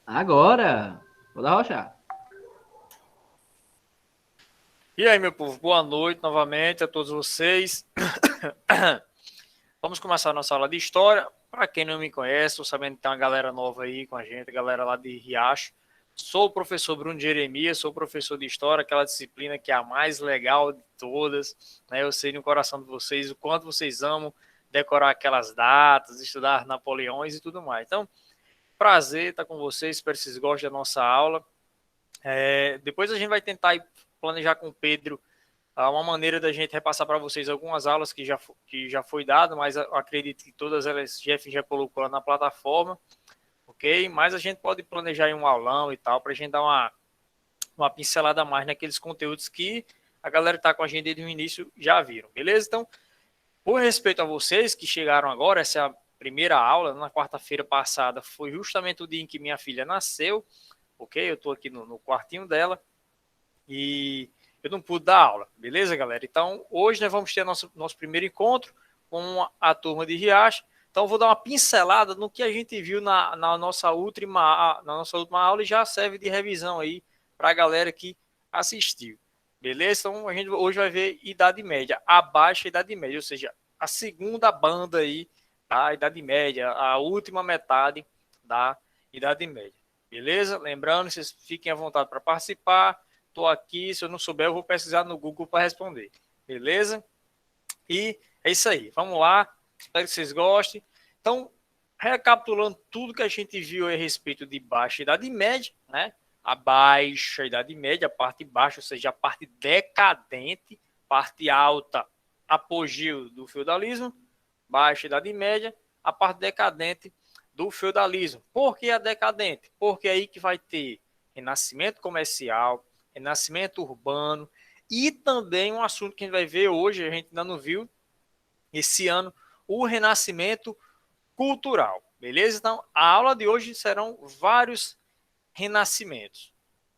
Agora, vou dar rocha. E aí, meu povo, boa noite novamente a todos vocês. Vamos começar a nossa aula de história. Para quem não me conhece, estou sabendo que tem uma galera nova aí com a gente, galera lá de Riacho. Sou o professor Bruno Jeremias, sou professor de história, aquela disciplina que é a mais legal de todas. Né? Eu sei no coração de vocês o quanto vocês amam decorar aquelas datas, estudar Napoleões e tudo mais. Então, prazer estar com vocês, espero que vocês gostem da nossa aula. Depois a gente vai tentar planejar com o Pedro uma maneira da gente repassar para vocês algumas aulas que já foi dado, mas eu acredito que todas elas Jeff já colocou lá na plataforma, ok? Mas a gente pode planejar em um aulão e tal, para a gente dar uma pincelada a mais naqueles conteúdos que a galera que está com a gente desde o início já viram, beleza? Então, por respeito a vocês que chegaram agora, essa é a primeira aula, na quarta-feira passada, foi justamente o dia em que minha filha nasceu, ok? Eu estou aqui no quartinho dela, e eu não pude dar aula, beleza, galera? Então, hoje nós vamos ter nosso primeiro encontro com a turma de Riacho. Então, eu vou dar uma pincelada no que a gente viu na nossa última aula e já serve de revisão aí para a galera que assistiu, beleza? Então, a gente hoje vai ver Idade Média, a baixa Idade Média, ou seja, a segunda banda aí da Idade Média, a última metade da Idade Média, beleza? Lembrando, vocês fiquem à vontade para participar. Estou aqui, se eu não souber, eu vou pesquisar no Google para responder. Beleza? E é isso aí. Vamos lá. Espero que vocês gostem. Então, recapitulando tudo que a gente viu a respeito de Baixa Idade Média, né? A Baixa Idade Média, a parte baixa, ou seja, a parte decadente, parte alta, apogeu do feudalismo, Baixa Idade Média, a parte decadente do feudalismo. Por que a decadente? Porque é aí que vai ter renascimento comercial, renascimento urbano e também um assunto que a gente vai ver hoje, a gente ainda não viu esse ano, o renascimento cultural. Beleza? Então, a aula de hoje serão vários renascimentos.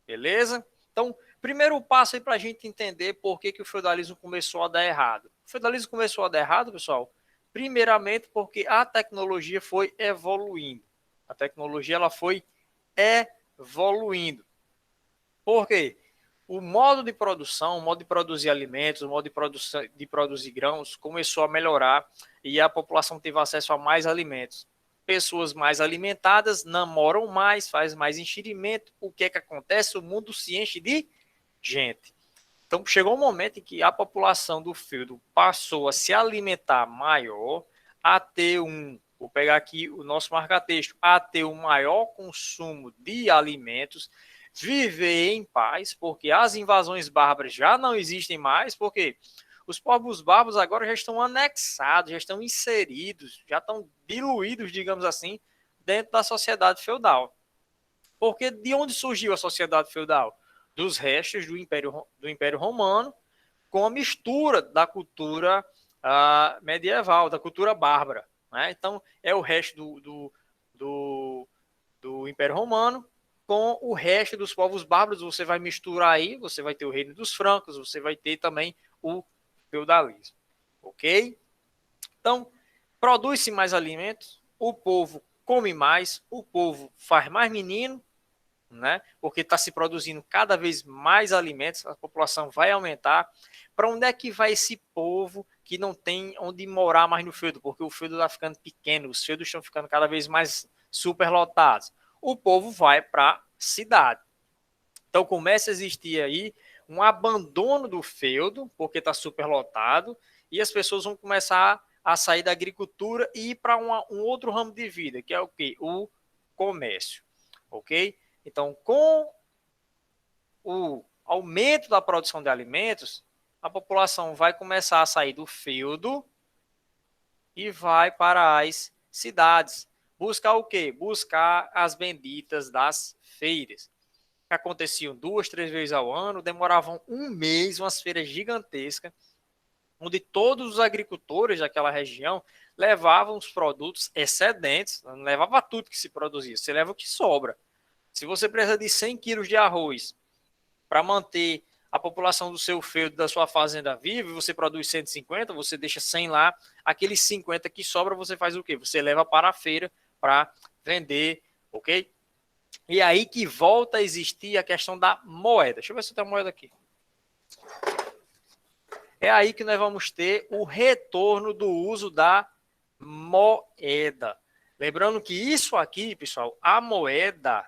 Beleza? Então, primeiro passo aí para a gente entender por que o feudalismo começou a dar errado. O feudalismo começou a dar errado, pessoal, primeiramente porque a tecnologia foi evoluindo. A tecnologia ela foi evoluindo. Por quê? O modo de produção, o modo de produzir alimentos, o modo de produzir grãos começou a melhorar e a população teve acesso a mais alimentos. Pessoas mais alimentadas namoram mais, faz mais enxerimento. O que é que acontece? O mundo se enche de gente. Então chegou um momento em que a população do feudo passou a se alimentar maior, a ter vou pegar aqui o nosso marca-texto, a ter um maior consumo de alimentos, viver em paz, porque as invasões bárbaras já não existem mais, porque os povos bárbaros agora já estão anexados, já estão inseridos, já estão diluídos, digamos assim, dentro da sociedade feudal. Porque de onde surgiu a sociedade feudal? Dos restos do Império Romano, com a mistura da cultura medieval, da cultura bárbara. Né? Então, é o resto do, do Império Romano com o resto dos povos bárbaros. Você vai misturar aí, você vai ter o reino dos francos, você vai ter também o feudalismo. Ok? Então, produz-se mais alimentos, o povo come mais, o povo faz mais menino, né? Porque está se produzindo cada vez mais alimentos, a população vai aumentar. Para onde é que vai esse povo que não tem onde morar mais no feudo? Porque o feudo está ficando pequeno, os feudos estão ficando cada vez mais superlotados. O povo vai para a cidade. Então começa a existir aí um abandono do feudo, porque está superlotado, e as pessoas vão começar a sair da agricultura e ir para um outro ramo de vida, que é o quê? O comércio. Ok? Então, com o aumento da produção de alimentos, a população vai começar a sair do feudo e vai para as cidades. Buscar o quê? Buscar as benditas das feiras. Que aconteciam 2, 3 vezes ao ano, demoravam um mês, umas feiras gigantescas, onde todos os agricultores daquela região levavam os produtos excedentes, não levava tudo que se produzia, você leva o que sobra. Se você precisa de 100 quilos de arroz para manter a população do seu feudo, da sua fazenda viva, você produz 150, você deixa 100 lá, aqueles 50 que sobra, você faz o quê? Você leva para a feira para vender, ok? E aí que volta a existir a questão da moeda. Deixa eu ver se tem a moeda aqui. É aí que nós vamos ter o retorno do uso da moeda. Lembrando que isso aqui, pessoal, a moeda,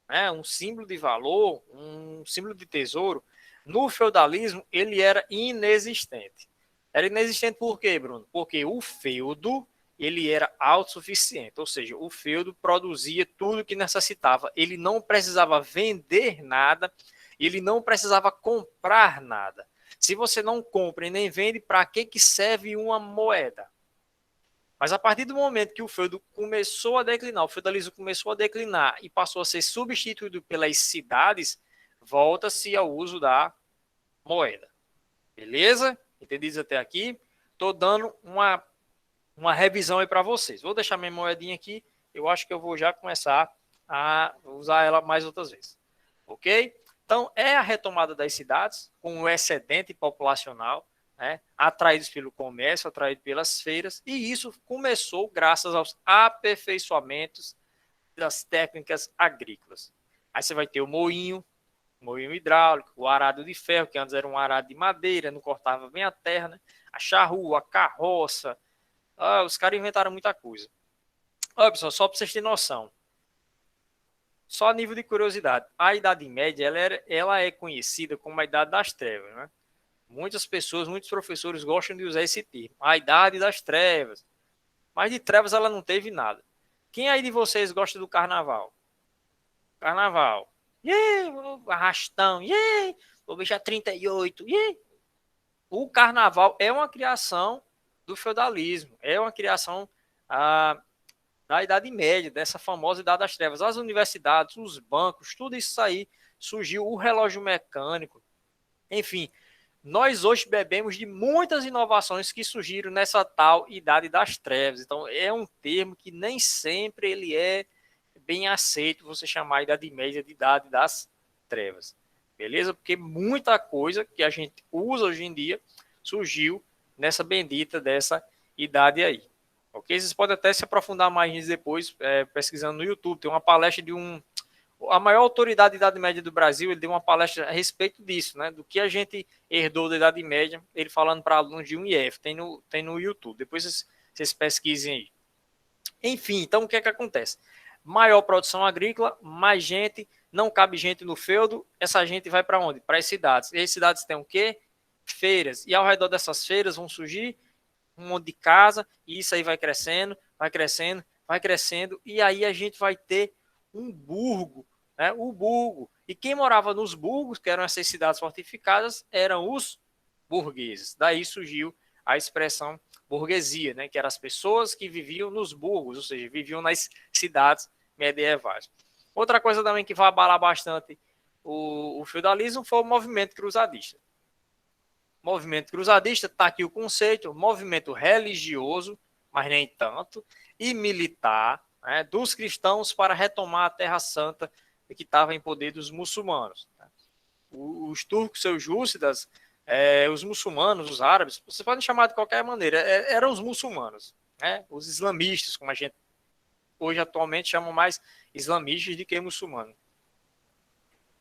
né, um símbolo de valor, um símbolo de tesouro, no feudalismo ele era inexistente. Era inexistente por quê, Bruno? Porque o feudo ele era autossuficiente, ou seja, o feudo produzia tudo que necessitava. Ele não precisava vender nada, ele não precisava comprar nada. Se você não compra e nem vende, para que serve uma moeda? Mas a partir do momento que o feudo começou a declinar, o feudalismo começou a declinar e passou a ser substituído pelas cidades, volta-se ao uso da moeda. Beleza? Entendidos até aqui? Estou dando uma revisão aí para vocês. Vou deixar minha moedinha aqui. Eu acho que eu vou já começar a usar ela mais outras vezes. Ok? Então, é a retomada das cidades com o excedente populacional, né, atraídos pelo comércio, atraídos pelas feiras, e isso começou graças aos aperfeiçoamentos das técnicas agrícolas. Aí você vai ter o moinho hidráulico, o arado de ferro, que antes era um arado de madeira, não cortava bem a terra, né? A charrua, a carroça. Os caras inventaram muita coisa. Olha, pessoal, só para vocês terem noção. Só a nível de curiosidade, a Idade Média ela é conhecida como a Idade das Trevas, né? Muitas pessoas, muitos professores gostam de usar esse termo, a Idade das Trevas. Mas de trevas ela não teve nada. Quem aí de vocês gosta do carnaval? Carnaval. Yeah, arrastão. Yeah, vou beijar 38. Yeah. O carnaval é uma criação do feudalismo, é uma criação da Idade Média, dessa famosa Idade das Trevas. As universidades, os bancos, tudo isso aí surgiu, o relógio mecânico. Enfim, nós hoje bebemos de muitas inovações que surgiram nessa tal Idade das Trevas. Então, é um termo que nem sempre ele é bem aceito você chamar a Idade Média de Idade das Trevas. Beleza? Porque muita coisa que a gente usa hoje em dia surgiu nessa bendita dessa idade aí. Ok? Vocês podem até se aprofundar mais nisso depois, pesquisando no YouTube. Tem uma palestra de a maior autoridade da Idade Média do Brasil, ele deu uma palestra a respeito disso, né? Do que a gente herdou da Idade Média, ele falando para alunos de UniF, tem no YouTube, depois vocês pesquisem aí. Enfim, então o que é que acontece? Maior produção agrícola, mais gente, não cabe gente no feudo, essa gente vai para onde? Para as cidades. E as cidades têm o quê? Feiras. E ao redor dessas feiras vão surgir um monte de casa, e isso aí vai crescendo, vai crescendo, vai crescendo, e aí a gente vai ter um burgo, né? O burgo. E quem morava nos burgos, que eram essas cidades fortificadas, eram os burgueses. Daí surgiu a expressão burguesia, né? Que eram as pessoas que viviam nos burgos, ou seja, viviam nas cidades medievais. Outra coisa também que vai abalar bastante o feudalismo foi o movimento cruzadista. Movimento cruzadista, está aqui o conceito, movimento religioso, mas nem tanto, e militar, né, dos cristãos para retomar a Terra Santa que estava em poder dos muçulmanos. Os turcos seljúcidas, os muçulmanos, os árabes, você pode chamar de qualquer maneira, eram os muçulmanos, né, os islamistas, como a gente hoje atualmente chama mais islamistas do que muçulmanos.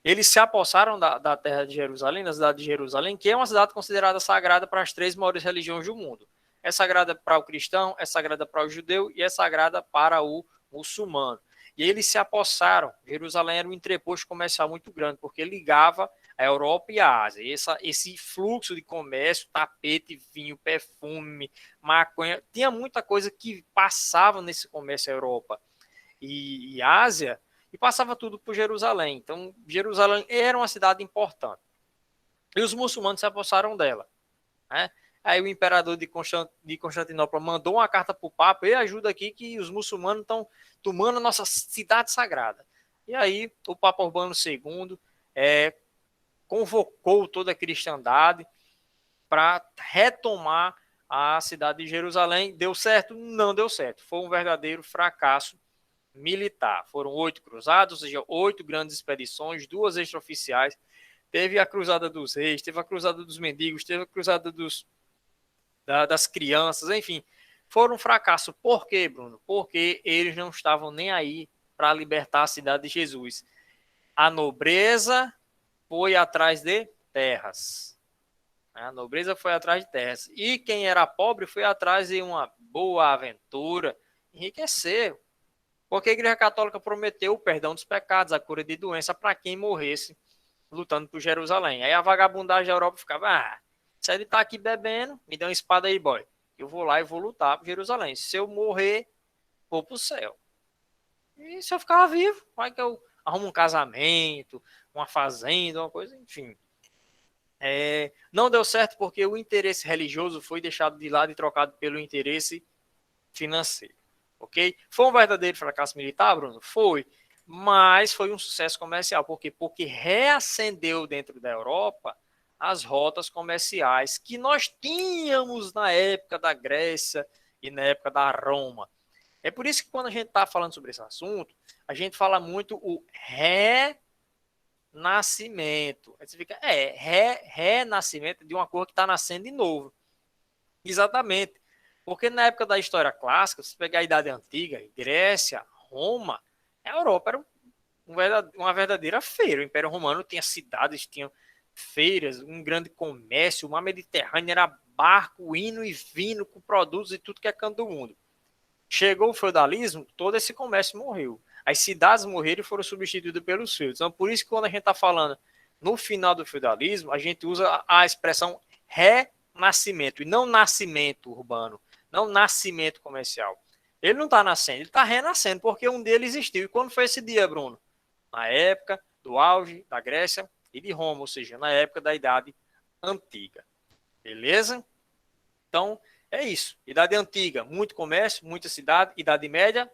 Eles se apossaram da terra de Jerusalém, da cidade de Jerusalém, que é uma cidade considerada sagrada para as 3 maiores religiões do mundo. É sagrada para o cristão, é sagrada para o judeu e é sagrada para o muçulmano. E eles se apossaram. Jerusalém era um entreposto comercial muito grande, porque ligava a Europa e a Ásia. Esse fluxo de comércio, tapete, vinho, perfume, maconha, tinha muita coisa que passava nesse comércio Europa e Ásia, e passava tudo por Jerusalém. Então, Jerusalém era uma cidade importante. E os muçulmanos se apossaram dela, né? Aí o imperador de Constantinopla mandou uma carta para o Papa, e ajuda aqui que os muçulmanos estão tomando a nossa cidade sagrada. E aí o Papa Urbano II convocou toda a cristandade para retomar a cidade de Jerusalém. Deu certo? Não deu certo. Foi um verdadeiro fracasso militar. Foram 8 cruzadas, ou seja, 8 grandes expedições, 2 extraoficiais. Teve a Cruzada dos Reis, teve a Cruzada dos Mendigos, teve a Cruzada das Crianças, enfim. Foram um fracasso. Por quê, Bruno? Porque eles não estavam nem aí para libertar a cidade de Jesus. A nobreza foi atrás de terras. A nobreza foi atrás de terras. E quem era pobre foi atrás de uma boa aventura, enriquecer. Porque a Igreja Católica prometeu o perdão dos pecados, a cura de doença para quem morresse lutando por Jerusalém. Aí a vagabundagem da Europa ficava, se ele tá aqui bebendo, me dá uma espada aí, boy. Eu vou lá e vou lutar por Jerusalém. Se eu morrer, vou pro céu. E se eu ficar vivo, vai que eu arrumo um casamento, uma fazenda, uma coisa, enfim. Não deu certo porque o interesse religioso foi deixado de lado e trocado pelo interesse financeiro. Ok? Foi um verdadeiro fracasso militar, Bruno? Foi. Mas foi um sucesso comercial. Por quê? Porque reacendeu dentro da Europa as rotas comerciais que nós tínhamos na época da Grécia e na época da Roma. É por isso que quando a gente está falando sobre esse assunto, a gente fala muito o renascimento. Aí você fica, renascimento de uma coisa que está nascendo de novo. Exatamente. Porque na época da história clássica, se pegar a Idade Antiga, Grécia, Roma, a Europa era uma verdadeira feira. O Império Romano tinha cidades, tinha feiras, um grande comércio, uma Mediterrânea era barco indo e vindo com produtos e tudo que é canto do mundo. Chegou o feudalismo, todo esse comércio morreu. As cidades morreram e foram substituídas pelos feudos. Então, por isso que quando a gente está falando no final do feudalismo, a gente usa a expressão renascimento e não nascimento urbano, não nascimento comercial. Ele não está nascendo, ele está renascendo, porque um dele existiu. E quando foi esse dia, Bruno? Na época do auge da Grécia e de Roma, ou seja, na época da Idade Antiga. Beleza? Então, é isso. Idade Antiga, muito comércio, muita cidade. Idade Média,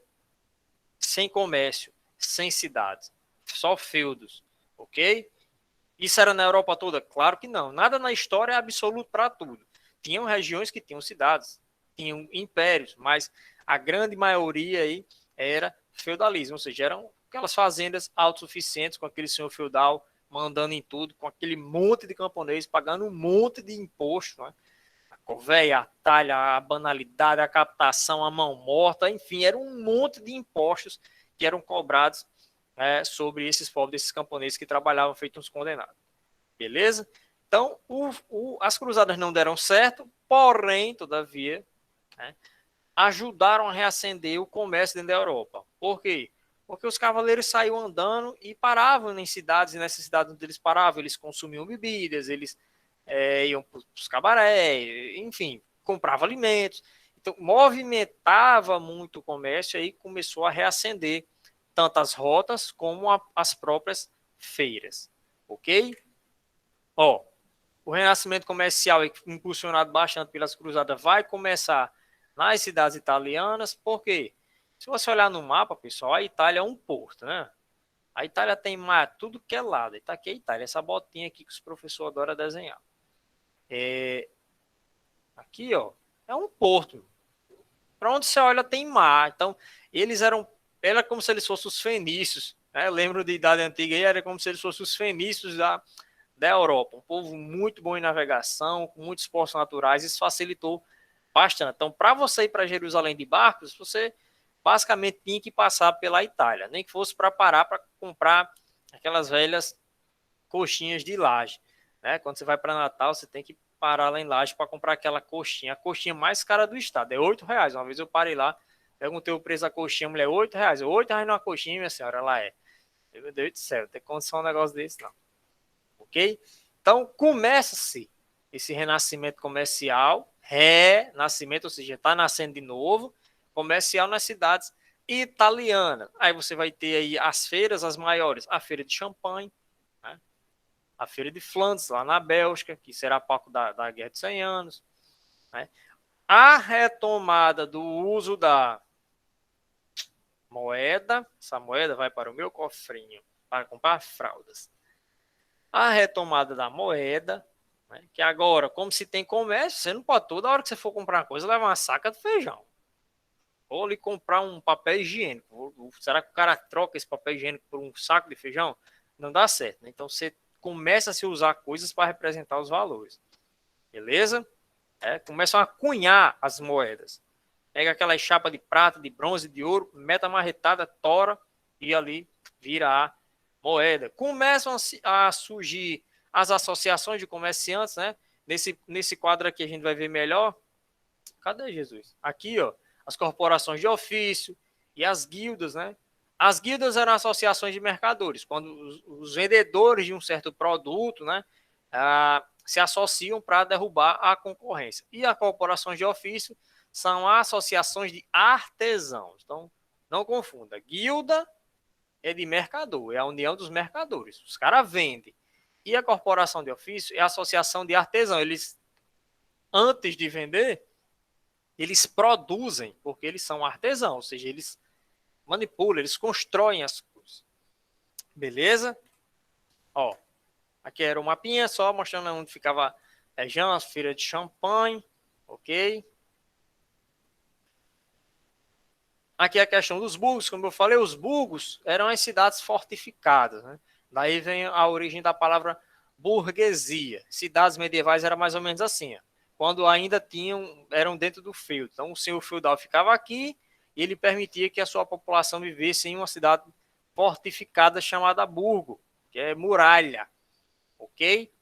sem comércio, sem cidades. Só feudos. Ok? Isso era na Europa toda? Claro que não. Nada na história é absoluto para tudo. Tinham regiões que tinham cidades, tinham impérios, mas a grande maioria aí era feudalismo, ou seja, eram aquelas fazendas autossuficientes com aquele senhor feudal mandando em tudo, com aquele monte de camponês, pagando um monte de imposto, né? A corveia, a talha, a banalidade, a captação, a mão morta, enfim, era um monte de impostos que eram cobrados sobre esses povos, desses camponeses que trabalhavam feitos uns condenados. Beleza? Então, as cruzadas não deram certo, porém, todavia, né, ajudaram a reacender o comércio dentro da Europa. Por quê? Porque os cavaleiros saíam andando e paravam em cidades, e nessas cidades onde eles paravam, eles consumiam bebidas, eles iam para os cabarés, enfim, compravam alimentos. Então, movimentava muito o comércio e aí começou a reacender tanto as rotas como as próprias feiras. Ok? O renascimento comercial, impulsionado bastante pelas cruzadas, vai começar nas cidades italianas. Por quê? Se você olhar no mapa, pessoal, a Itália é um porto, né? A Itália tem mar, tudo que é lado. Está aqui a Itália, essa botinha aqui que os professores adoram desenhar. Aqui, ó, é um porto. Para onde você olha tem mar. Então, era como se eles fossem os fenícios. Né? Eu lembro de Idade Antiga, era como se eles fossem os fenícios da Europa. Um povo muito bom em navegação, com muitos postos naturais. Isso facilitou bastante. Então, para você ir para Jerusalém de barcos, você basicamente tinha que passar pela Itália. Nem que fosse para parar para comprar aquelas velhas coxinhas de Laje. Né? Quando você vai para Natal, você tem que parar lá em Laje para comprar aquela coxinha. A coxinha mais cara do estado. É R$8. Uma vez eu parei lá, perguntei o preço da coxinha, mulher, R$8. R$8 numa coxinha, minha senhora, ela é. Meu Deus do céu, não tem condição um negócio desse, não. Ok? Então, começa-se esse renascimento comercial, renascimento, ou seja, está nascendo de novo, comercial nas cidades italianas. Aí você vai ter aí as feiras, as maiores, a feira de Champagne, né? A feira de Flandres, lá na Bélgica, que será palco da Guerra de 100 Anos. Né? A retomada do uso da moeda, essa moeda vai para o meu cofrinho, para comprar fraldas. A retomada da moeda, né? Que agora, como se tem comércio, você não pode toda hora que você for comprar uma coisa, levar uma saca de feijão. Ou lhe comprar um papel higiênico. Será que o cara troca esse papel higiênico por um saco de feijão? Não dá certo. Né? Então você começa a se usar coisas para representar os valores. Beleza? Começam a cunhar as moedas. Pega aquela chapa de prata, de bronze, de ouro, meta marretada, tora, e ali virar moeda. Começam a surgir as associações de comerciantes, né? Nesse quadro aqui a gente vai ver melhor. Cadê Jesus? Aqui, ó, as corporações de ofício e as guildas, né? As guildas eram associações de mercadores, quando os vendedores de um certo produto, né, se associam para derrubar a concorrência. E as corporações de ofício são associações de artesãos. Então, não confunda. Guilda é de mercador, é a união dos mercadores. Os caras vendem. E a corporação de ofício é a associação de artesãos. Eles, antes de vender, eles produzem, porque eles são artesãos, ou seja, eles manipulam, eles constroem as coisas. Beleza? Ó, aqui era o mapinha, só mostrando onde ficava a região, as feiras de champanhe, ok? Aqui a questão dos burgos, como eu falei, os burgos eram as cidades fortificadas, né? Daí vem a origem da palavra burguesia. Cidades medievais era mais ou menos assim, ó, quando ainda eram dentro do feudo. Então o senhor feudal ficava aqui e ele permitia que a sua população vivesse em uma cidade fortificada chamada burgo, que é muralha, ok?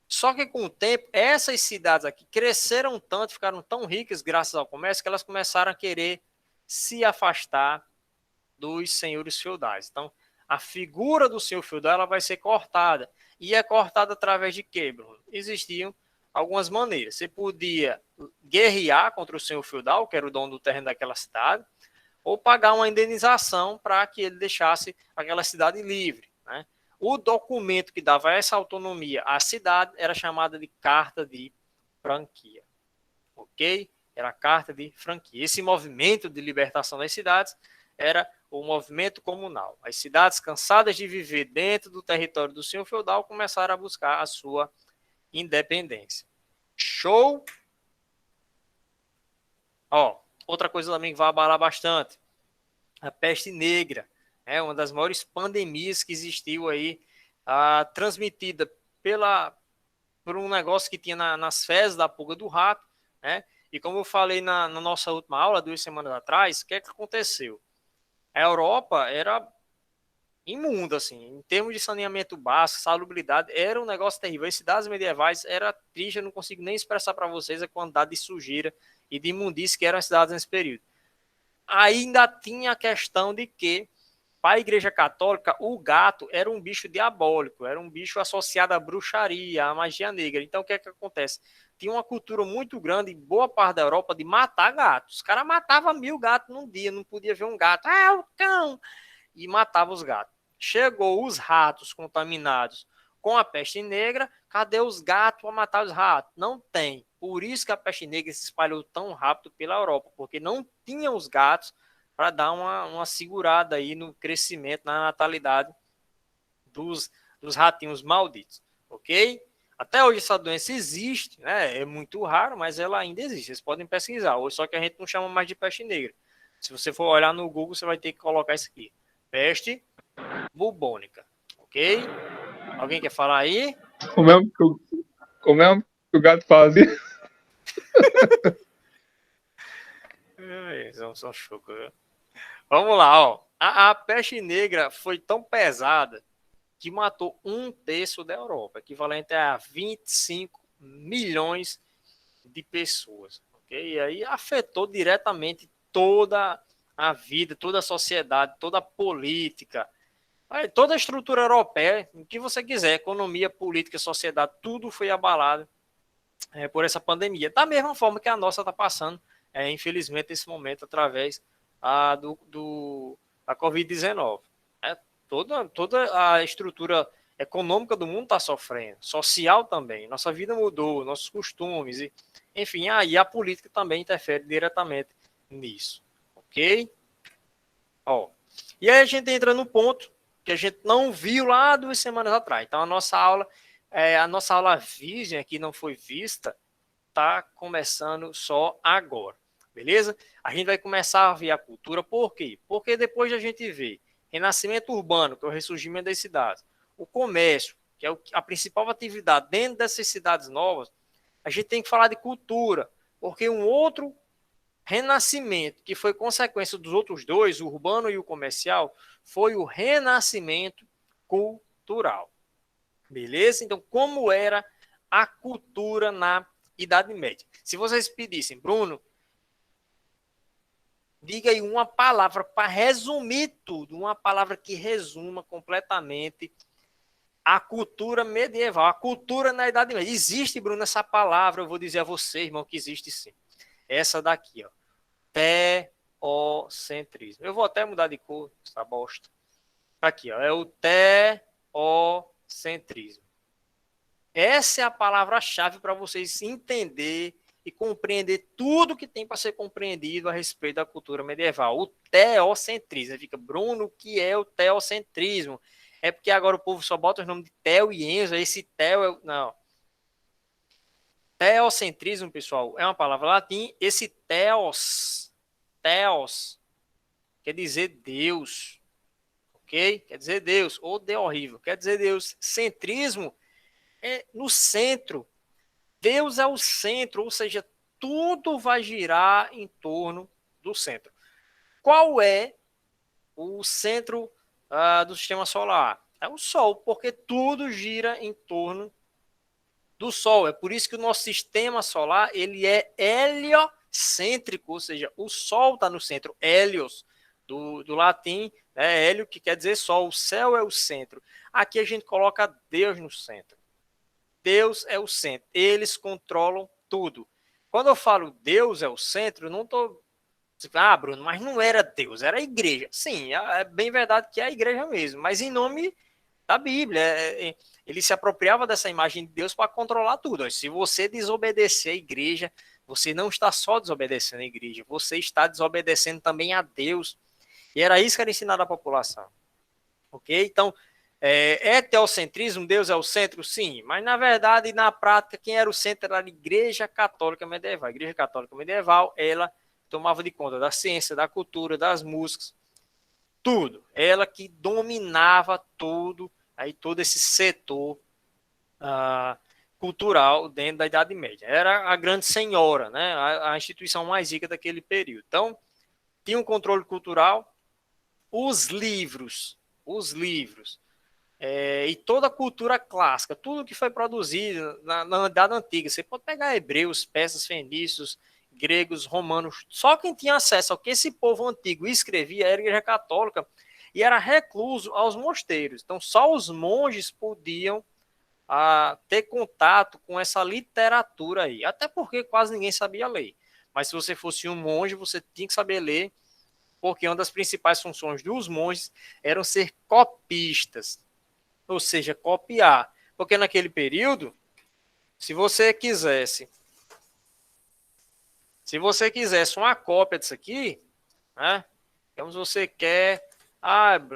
Só que com o tempo, essas cidades aqui cresceram tanto, ficaram tão ricas graças ao comércio, que elas começaram a querer se afastar dos senhores feudais. Então, a figura do senhor feudal ela vai ser cortada. E é cortada através de quê, Bruno? Existiam algumas maneiras. Você podia guerrear contra o senhor feudal, que era o dono do terreno daquela cidade, ou pagar uma indenização para que ele deixasse aquela cidade livre, né? O documento que dava essa autonomia à cidade era chamada de carta de franquia, ok? Era a carta de franquia. Esse movimento de libertação das cidades era o movimento comunal. As cidades, cansadas de viver dentro do território do senhor feudal, começaram a buscar a sua independência. Show? Ó, outra coisa também que vai abalar bastante, a peste negra, é uma das maiores pandemias que existiu aí, transmitida por um negócio que tinha nas fezes da pulga do rato, né? E como eu falei na nossa última aula, 2 semanas atrás, o que é que aconteceu? A Europa era imunda, assim, em termos de saneamento básico, salubridade, era um negócio terrível. As cidades medievais era triste, eu não consigo nem expressar para vocês a quantidade de sujeira e de imundície que eram as cidades nesse período. Ainda tinha a questão de que, para a Igreja Católica, o gato era um bicho diabólico, era um bicho associado à bruxaria, à magia negra. Então, o que é que acontece? Tinha uma cultura muito grande, em boa parte da Europa, de matar gatos. Os caras matavam 1000 gatos num dia, não podia ver um gato. Ah, o cão! E matava os gatos. Chegou os ratos contaminados com a peste negra, cadê os gatos para matar os ratos? Não tem. Por isso que a peste negra se espalhou tão rápido pela Europa, porque não tinha os gatos para dar uma segurada aí no crescimento, na natalidade dos ratinhos malditos, ok? Até hoje essa doença existe, né? É muito raro, mas ela ainda existe. Vocês podem pesquisar, só que a gente não chama mais de peste negra. Se você for olhar no Google, você vai ter que colocar isso aqui. Peste bubônica, ok? Alguém quer falar aí? Como é que o gato fazia? São chocos. Vamos lá, ó. A peste negra foi tão pesada que matou 1/3 da Europa, equivalente a 25 milhões de pessoas. Okay? E aí afetou diretamente toda a vida, toda a sociedade, toda a política, toda a estrutura europeia, o que você quiser, economia, política, sociedade, tudo foi abalado por essa pandemia. Da mesma forma que a nossa está passando, infelizmente, nesse momento, através da Covid-19. Toda a estrutura econômica do mundo está sofrendo, social também. Nossa vida mudou, nossos costumes, enfim, aí a política também interfere diretamente nisso, ok? Ó, e aí a gente entra no ponto que a gente não viu lá 2 semanas atrás. Então a nossa aula virgem aqui não foi vista, está começando só agora, beleza? A gente vai começar a ver a cultura, por quê? Porque depois a gente vê renascimento urbano, que é o ressurgimento das cidades, o comércio, que é a principal atividade dentro dessas cidades novas, a gente tem que falar de cultura, porque um outro Renascimento, que foi consequência dos outros dois, o urbano e o comercial, foi o renascimento cultural. Beleza? Então, como era a cultura na Idade Média? Se vocês pedissem, Bruno, diga aí uma palavra para resumir tudo, uma palavra que resuma completamente a cultura medieval, a cultura na Idade Média. Existe, Bruno, essa palavra, eu vou dizer a você, irmão, que existe sim. Essa daqui, ó. Teocentrismo. Eu vou até mudar de cor, essa bosta. Aqui, ó, é o teocentrismo. Essa é a palavra-chave para vocês entender e compreender tudo que tem para ser compreendido a respeito da cultura medieval. O teocentrismo. Fica, Bruno, o que é o teocentrismo? É porque agora o povo só bota os nomes de Theo e Enzo. Esse Theo é... Não. Teocentrismo, pessoal, é uma palavra latim. Esse theos, quer dizer Deus. Ok? Quer dizer Deus. Ou de horrível. Quer dizer Deus. Centrismo é no centro. Deus é o centro, ou seja, tudo vai girar em torno do centro. Qual é o centro do sistema solar? É o Sol, porque tudo gira em torno do Sol. É por isso que o nosso sistema solar ele é heliocêntrico, ou seja, o Sol está no centro. Helios, do latim, é hélio, que quer dizer Sol. O céu é o centro. Aqui a gente coloca Deus no centro. Deus é o centro. Eles controlam tudo. Quando eu falo Deus é o centro, não estou... Bruno, mas não era Deus, era a igreja. Sim, é bem verdade que é a igreja mesmo, mas em nome da Bíblia. Ele se apropriava dessa imagem de Deus para controlar tudo. Se você desobedecer a igreja, você não está só desobedecendo a igreja, você está desobedecendo também a Deus. E era isso que era ensinado à população. Ok? Então, teocentrismo, Deus é o centro? Sim, mas na verdade, na prática, quem era o centro era a Igreja Católica Medieval. A Igreja Católica Medieval, ela tomava de conta da ciência, da cultura, das músicas, tudo. Ela que dominava tudo, aí todo esse setor cultural dentro da Idade Média. Era a grande senhora, né? A instituição mais rica daquele período. Então, tinha um controle cultural, os livros, e toda a cultura clássica, tudo que foi produzido na Idade Antiga. Você pode pegar hebreus, persas, fenícios, gregos, romanos. Só quem tinha acesso ao que esse povo antigo escrevia era a Igreja Católica e era recluso aos mosteiros. Então, só os monges podiam ter contato com essa literatura aí. Até porque quase ninguém sabia ler. Mas se você fosse um monge, você tinha que saber ler, porque uma das principais funções dos monges eram ser copistas. Ou seja, copiar. Porque naquele período, se você quisesse uma cópia disso aqui, né? Então você quer,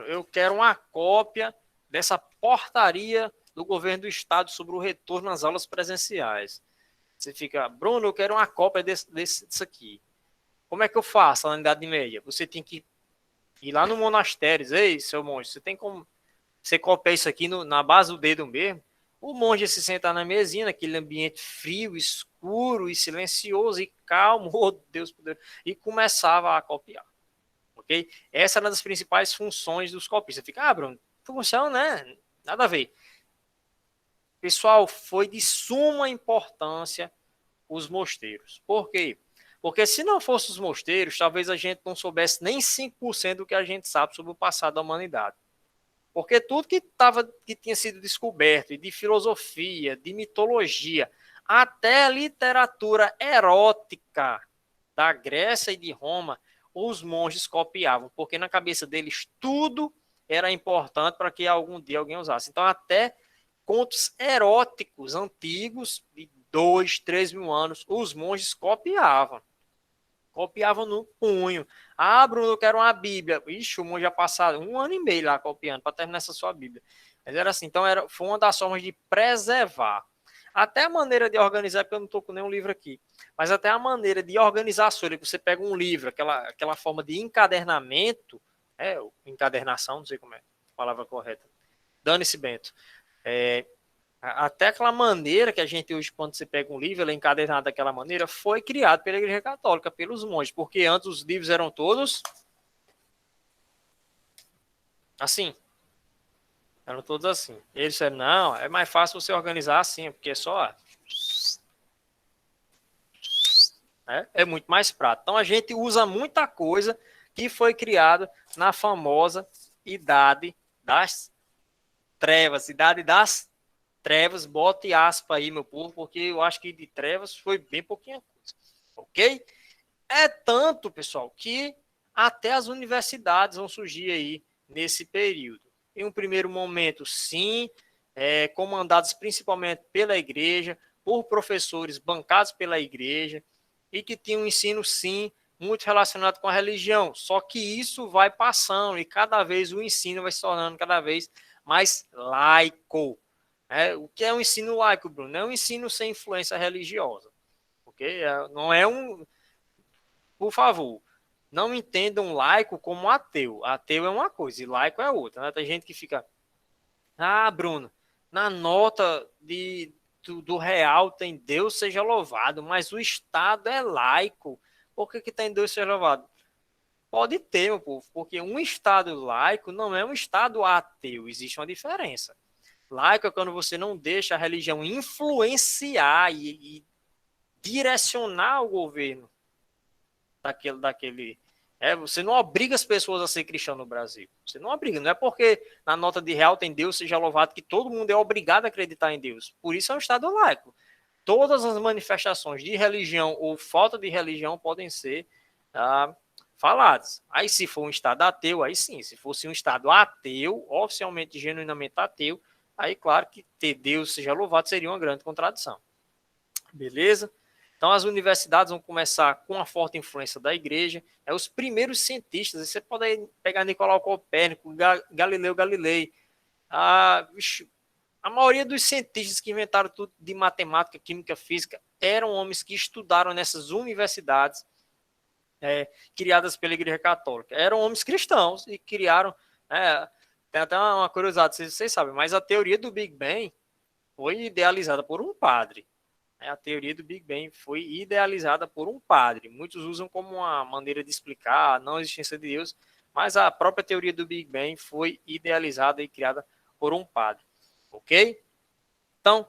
eu quero uma cópia dessa portaria do governo do estado sobre o retorno às aulas presenciais. Você fica, Bruno, eu quero uma cópia disso aqui. Como é que eu faço na Idade Média? Você tem que ir lá no monastério. Ei, seu monge, você tem como você copiar isso aqui na base do dedo mesmo? O monge se sentar na mesinha, naquele ambiente frio, escuro e silencioso e calmo, oh Deus poderoso, e começava a copiar. Ok? Essa era uma das principais funções dos copistas. Fica, Bruno, função, né? Nada a ver. Pessoal, foi de suma importância os mosteiros. Por quê? Porque se não fossem os mosteiros, talvez a gente não soubesse nem 5% do que a gente sabe sobre o passado da humanidade. Porque tudo que tinha sido descoberto, de filosofia, de mitologia, até literatura erótica da Grécia e de Roma, os monges copiavam, porque na cabeça deles tudo era importante para que algum dia alguém usasse. Então, até contos eróticos antigos, de 2, 3 mil anos, os monges copiavam. Copiavam no punho. Bruno, eu quero uma Bíblia. Ixi, o monge já passado 1 ano e meio lá copiando para terminar essa sua Bíblia. Mas era assim, então foi uma das formas de preservar. Até a maneira de organizar, porque eu não estou com nenhum livro aqui, mas até a maneira de organizar a folha, que você pega um livro, aquela forma de encadernamento, encadernação, não sei como é a palavra correta. Dane-se, Bento. Até aquela maneira que a gente hoje, quando você pega um livro, ele é encadenado daquela maneira, foi criado pela Igreja Católica, pelos monges, porque antes os livros eram todos assim. Eram todos assim. Eles disseram, não, é mais fácil você organizar assim, porque é só... É muito mais prático. Então, a gente usa muita coisa que foi criada na famosa Idade das Trevas. Idade das Trevas, bote aspa aí, meu povo, porque eu acho que de trevas foi bem pouquinha coisa. Ok? É tanto, pessoal, que até as universidades vão surgir aí nesse período. Em um primeiro momento, sim, comandados principalmente pela igreja, por professores bancados pela igreja, e que tinham um ensino, sim, muito relacionado com a religião. Só que isso vai passando e cada vez o ensino vai se tornando cada vez mais laico. O que é um ensino laico, Bruno? Não é um ensino sem influência religiosa. Okay? Não é um... Por favor, não entendam laico como ateu. Ateu é uma coisa e laico é outra. Né? Tem gente que fica... Bruno, na nota do real tem Deus seja louvado, mas o Estado é laico. Por que tem Deus seja louvado? Pode ter, meu povo, porque um Estado laico não é um Estado ateu. Existe uma diferença. Laico é quando você não deixa a religião influenciar e direcionar o governo daquele. Você não obriga as pessoas a ser cristão no Brasil. Você não obriga. Não é porque na nota de real tem Deus seja louvado que todo mundo é obrigado a acreditar em Deus. Por isso é um Estado laico. Todas as manifestações de religião ou falta de religião podem ser faladas. Aí se for um Estado ateu, aí sim. Se fosse um Estado ateu, oficialmente, genuinamente ateu, aí claro que ter Deus seja louvado seria uma grande contradição. Beleza? Então, as universidades vão começar com a forte influência da igreja. Os primeiros cientistas, você pode pegar Nicolau Copérnico, Galileu Galilei. A maioria dos cientistas que inventaram tudo de matemática, química, física, eram homens que estudaram nessas universidades criadas pela Igreja Católica. Eram homens cristãos e criaram... tem até uma curiosidade, vocês sabem, mas a teoria do Big Bang foi idealizada por um padre. A teoria do Big Bang foi idealizada por um padre. Muitos usam como uma maneira de explicar a não existência de Deus, mas a própria teoria do Big Bang foi idealizada e criada por um padre. Ok? Então,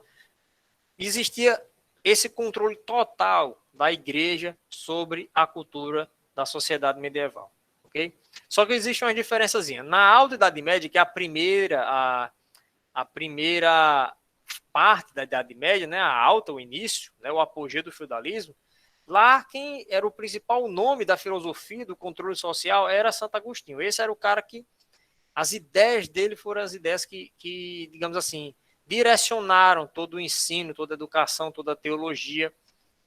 existia esse controle total da igreja sobre a cultura da sociedade medieval. Ok? Só que existe uma diferençazinha. Na Alta Idade Média, que é a primeira parte da Idade Média, né, a alta, o início, né, o apogeu do feudalismo, lá quem era o principal nome da filosofia do controle social era Santo Agostinho. Esse era o cara que as ideias dele foram as ideias que digamos assim, direcionaram todo o ensino, toda a educação, toda a teologia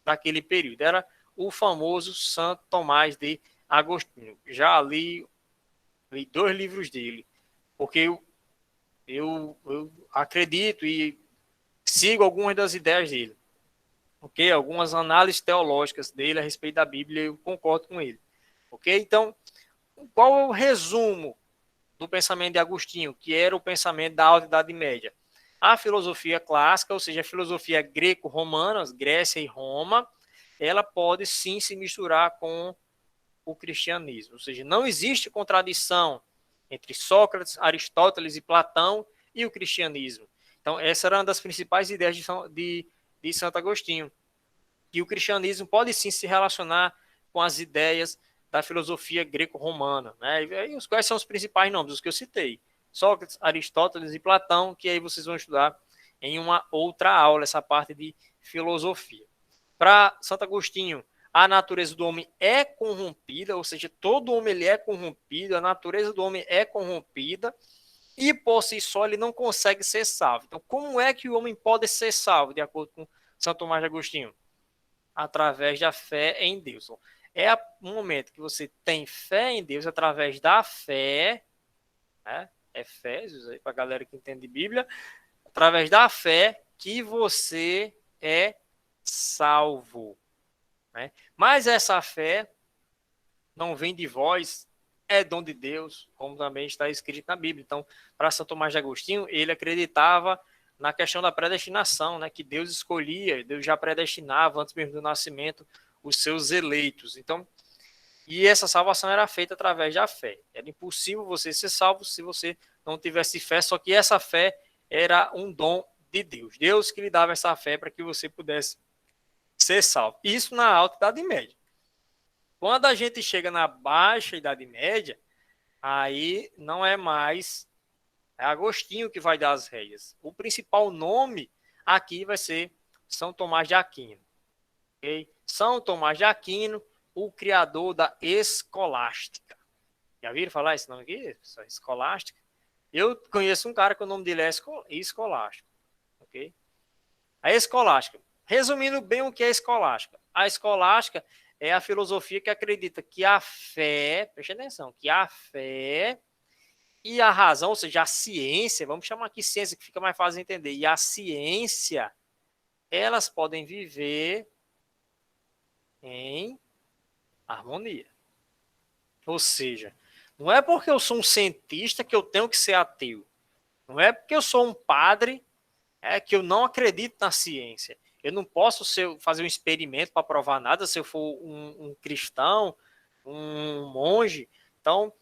daquele período. Era o famoso Santo Tomás de Agostinho. Já li 2 livros dele, porque eu acredito e sigo algumas das ideias dele. Ok? Algumas análises teológicas dele a respeito da Bíblia, eu concordo com ele. Ok? Então, qual é o resumo do pensamento de Agostinho, que era o pensamento da Alta Idade Média? A filosofia clássica, ou seja, a filosofia greco-romana, Grécia e Roma, ela pode sim se misturar com o cristianismo. Ou seja, não existe contradição entre Sócrates, Aristóteles e Platão e o cristianismo. Então, essa era uma das principais ideias de Santo Agostinho. Que o cristianismo pode sim se relacionar com as ideias da filosofia greco-romana. Né? E quais são os principais nomes? Os que eu citei. Sócrates, Aristóteles e Platão, que aí vocês vão estudar em uma outra aula, essa parte de filosofia. Para Santo Agostinho, a natureza do homem é corrompida, ou seja, todo homem ele é corrompido, a natureza do homem é corrompida, e por si só ele não consegue ser salvo. Então, como é que o homem pode ser salvo, de acordo com São Tomás de Agostinho? Através da fé em Deus. É um momento que você tem fé em Deus, através da fé, né? Efésios, aí para a galera que entende de Bíblia, através da fé que você é salvo. Né? Mas essa fé não vem de vós, é dom de Deus, como também está escrito na Bíblia. Então, para São Tomás de Agostinho, ele acreditava na questão da predestinação, né? Que Deus escolhia, Deus já predestinava antes mesmo do nascimento os seus eleitos. Então, e essa salvação era feita através da fé. Era impossível você ser salvo se você não tivesse fé, só que essa fé era um dom de Deus. Deus que lhe dava essa fé para que você pudesse ser salvo. Isso na alta Idade Média. Quando a gente chega na baixa Idade Média, aí não é mais Agostinho que vai dar as rédeas. O principal nome aqui vai ser São Tomás de Aquino. Okay? São Tomás de Aquino, o criador da escolástica. Já viram falar esse nome aqui? Escolástica. Eu conheço um cara que o nome dele é escolástico. Okay? A escolástica. Resumindo bem o que é a escolástica. A escolástica é a filosofia que acredita que a fé, preste atenção, que a fé e a razão, ou seja, a ciência, vamos chamar aqui ciência que fica mais fácil de entender, e a ciência, elas podem viver em harmonia. Ou seja, não é porque eu sou um cientista que eu tenho que ser ateu. Não é porque eu sou um padre que eu não acredito na ciência. Eu não posso fazer um experimento para provar nada se eu for um cristão, um monge. Então,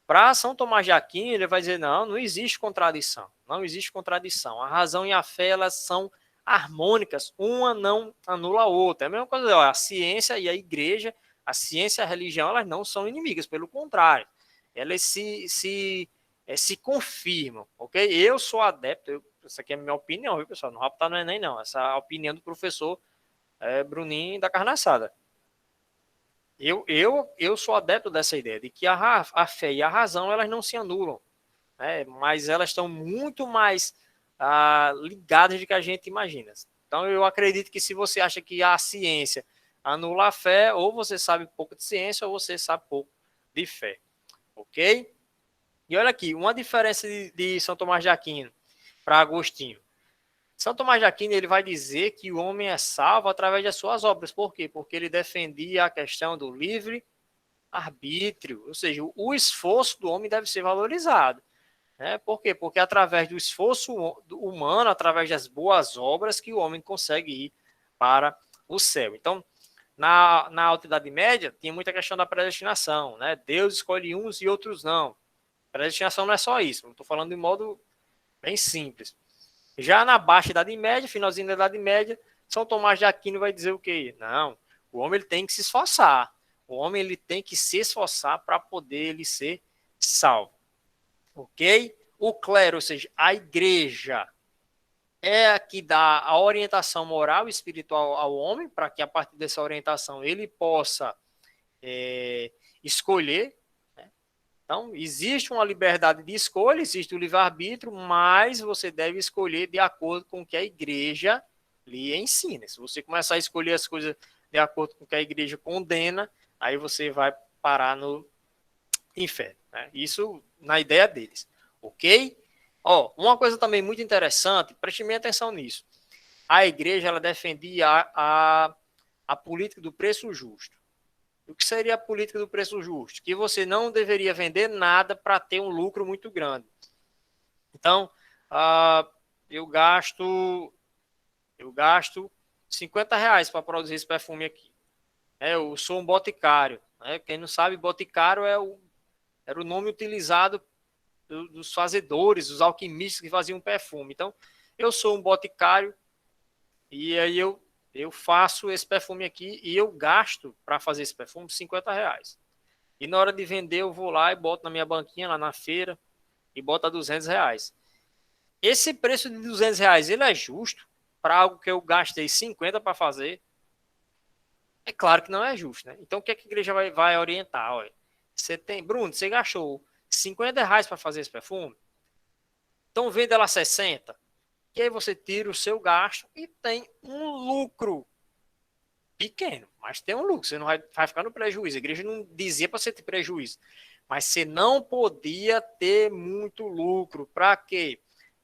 para São Tomás de Aquino, ele vai dizer, não existe contradição. Não existe contradição. A razão e a fé, elas são harmônicas. Uma não anula a outra. É a mesma coisa, a ciência e a igreja, a ciência e a religião, elas não são inimigas. Pelo contrário, elas se confirmam. Ok? Eu sou adepto, essa aqui é a minha opinião, viu, pessoal? Não vai botar no Enem, não. Essa é a opinião do professor Bruninho da Carnaçada. Eu sou adepto dessa ideia de que a fé e a razão elas não se anulam, né? Mas elas estão muito mais ligadas do que a gente imagina. Então eu acredito que se você acha que a ciência anula a fé, ou você sabe pouco de ciência ou você sabe pouco de fé, ok? E olha aqui, uma diferença de São Tomás de Aquino para Agostinho. São Tomás de Aquino ele vai dizer que o homem é salvo através das suas obras. Por quê? Porque ele defendia a questão do livre arbítrio, ou seja, o esforço do homem deve ser valorizado. Né? Por quê? Porque através do esforço humano, através das boas obras, que o homem consegue ir para o céu. Então, na Alta Idade Média, tinha muita questão da predestinação. Né? Deus escolhe uns e outros não. Predestinação não é só isso, não estou falando de modo bem simples. Já na Baixa Idade Média, finalzinho da Idade Média, São Tomás de Aquino vai dizer o quê? Não, o homem ele tem que se esforçar. O homem ele tem que se esforçar para poder ele ser salvo. Ok? O clero, ou seja, a igreja, é a que dá a orientação moral e espiritual ao homem, para que a partir dessa orientação ele possa escolher. Então, existe uma liberdade de escolha, existe o livre-arbítrio, mas você deve escolher de acordo com o que a igreja lhe ensina. Se você começar a escolher as coisas de acordo com o que a igreja condena, aí você vai parar no inferno. Né? Isso na ideia deles. Ok? Uma coisa também muito interessante, preste bem atenção nisso. A igreja ela defendia a política do preço justo. O que seria a política do preço justo? Que você não deveria vender nada para ter um lucro muito grande. Então, eu gasto R$50 para produzir esse perfume aqui. Eu sou um boticário. Né? Quem não sabe, boticário era o nome utilizado dos fazedores, dos alquimistas que faziam perfume. Então, eu sou um boticário e aí eu faço esse perfume aqui e eu gasto para fazer esse perfume R$50. E na hora de vender eu vou lá e boto na minha banquinha lá na feira e boto a R$200. Esse preço de R$200 ele é justo para algo que eu gastei 50 para fazer? É claro que não é justo, né? Então o que a igreja vai orientar? Olha, Bruno, você gastou R$50 para fazer esse perfume? Então venda ela 60. E aí você tira o seu gasto e tem um lucro pequeno, mas tem um lucro. Você não vai ficar no prejuízo. A igreja não dizia para você ter prejuízo, mas você não podia ter muito lucro. Para quê?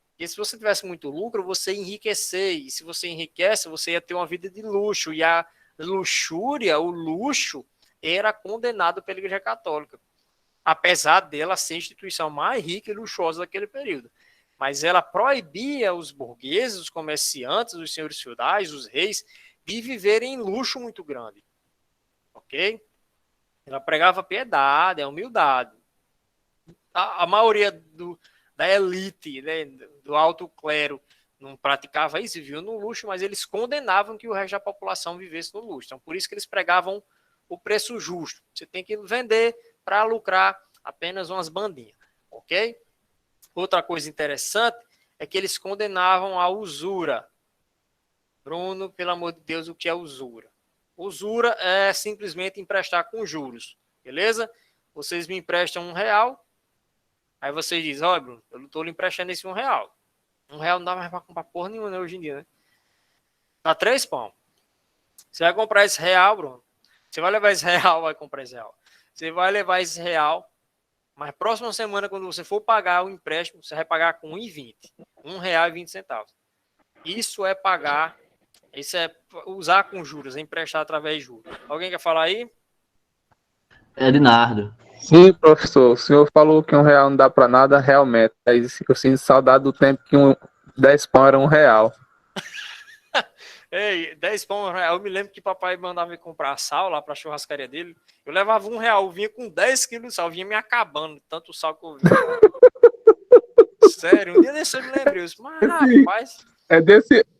Porque se você tivesse muito lucro, você ia enriquecer. E se você enriquece, você ia ter uma vida de luxo. E a luxúria, o luxo, era condenado pela Igreja Católica, apesar dela ser a instituição mais rica e luxuosa daquele período. mas ela proibia os burgueses, os comerciantes, os senhores feudais, os reis, de viverem em luxo muito grande. Ok? Ela pregava piedade, a humildade. A maioria da elite, né, do alto clero, não praticava isso, vivia no luxo, mas eles condenavam que o resto da população vivesse no luxo. Então, por isso que eles pregavam o preço justo. Você tem que vender para lucrar apenas umas bandinhas, ok? Outra coisa interessante é que eles condenavam a usura. Bruno, pelo amor de Deus, o que é usura? Usura é simplesmente emprestar com juros, beleza? Vocês me emprestam R$1, aí vocês dizem, olha, Bruno, eu estou lhe emprestando esse R$1. R$1 não dá mais para comprar porra nenhuma, né, hoje em dia, né? Tá 3 pão. Você vai comprar esse real, Bruno. Você vai levar esse real, vai comprar esse real. Você vai levar esse real, mas próxima semana, quando você for pagar o empréstimo, você vai pagar com 1,20. R$1,20. Isso é pagar, isso é usar com juros, é emprestar através de juros. Alguém quer falar aí? Ednardo. Sim, professor. O senhor falou que R$1 não dá pra nada, realmente. Aí eu sinto saudade do tempo que 10 pão era R$1. Ei, 10 pão, eu me lembro que papai mandava ir comprar sal lá pra churrascaria dele. Eu levava R$1, eu vinha com 10 quilos de sal, eu vinha me acabando, tanto sal que eu vinha. Sério, um dia desse eu me lembrei, eu disse, mas rapaz,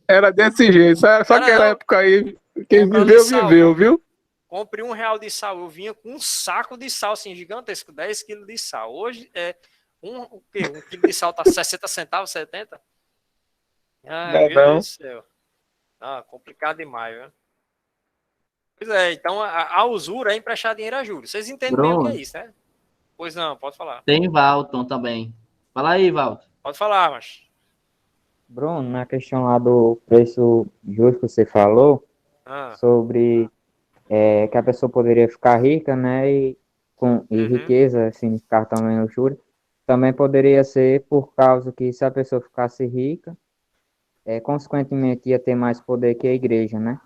Era desse jeito. Só aquela época aí, quem compra ali viveu, sal, viveu, viu? comprei R$1 de sal, eu vinha com um saco de sal, assim, gigantesco, 10 quilos de sal. Hoje é o quê? 1 quilo de sal tá 60 centavos, 70? Ai, Não, meu não. Deus do céu. Ah, complicado demais, viu? Pois é, então a usura é emprestar dinheiro a juros. Vocês entendem bem o que é Bruno, isso, né? Pois não, pode falar. tem Valton também. Fala aí, Valton. Pode falar, mas. Bruno, na questão lá do preço justo que você falou, Ah, sobre que a pessoa poderia ficar rica, né, e uhum. riqueza significar também luxúria, também poderia ser por causa que se a pessoa ficasse rica, consequentemente ia ter mais poder que a igreja, né?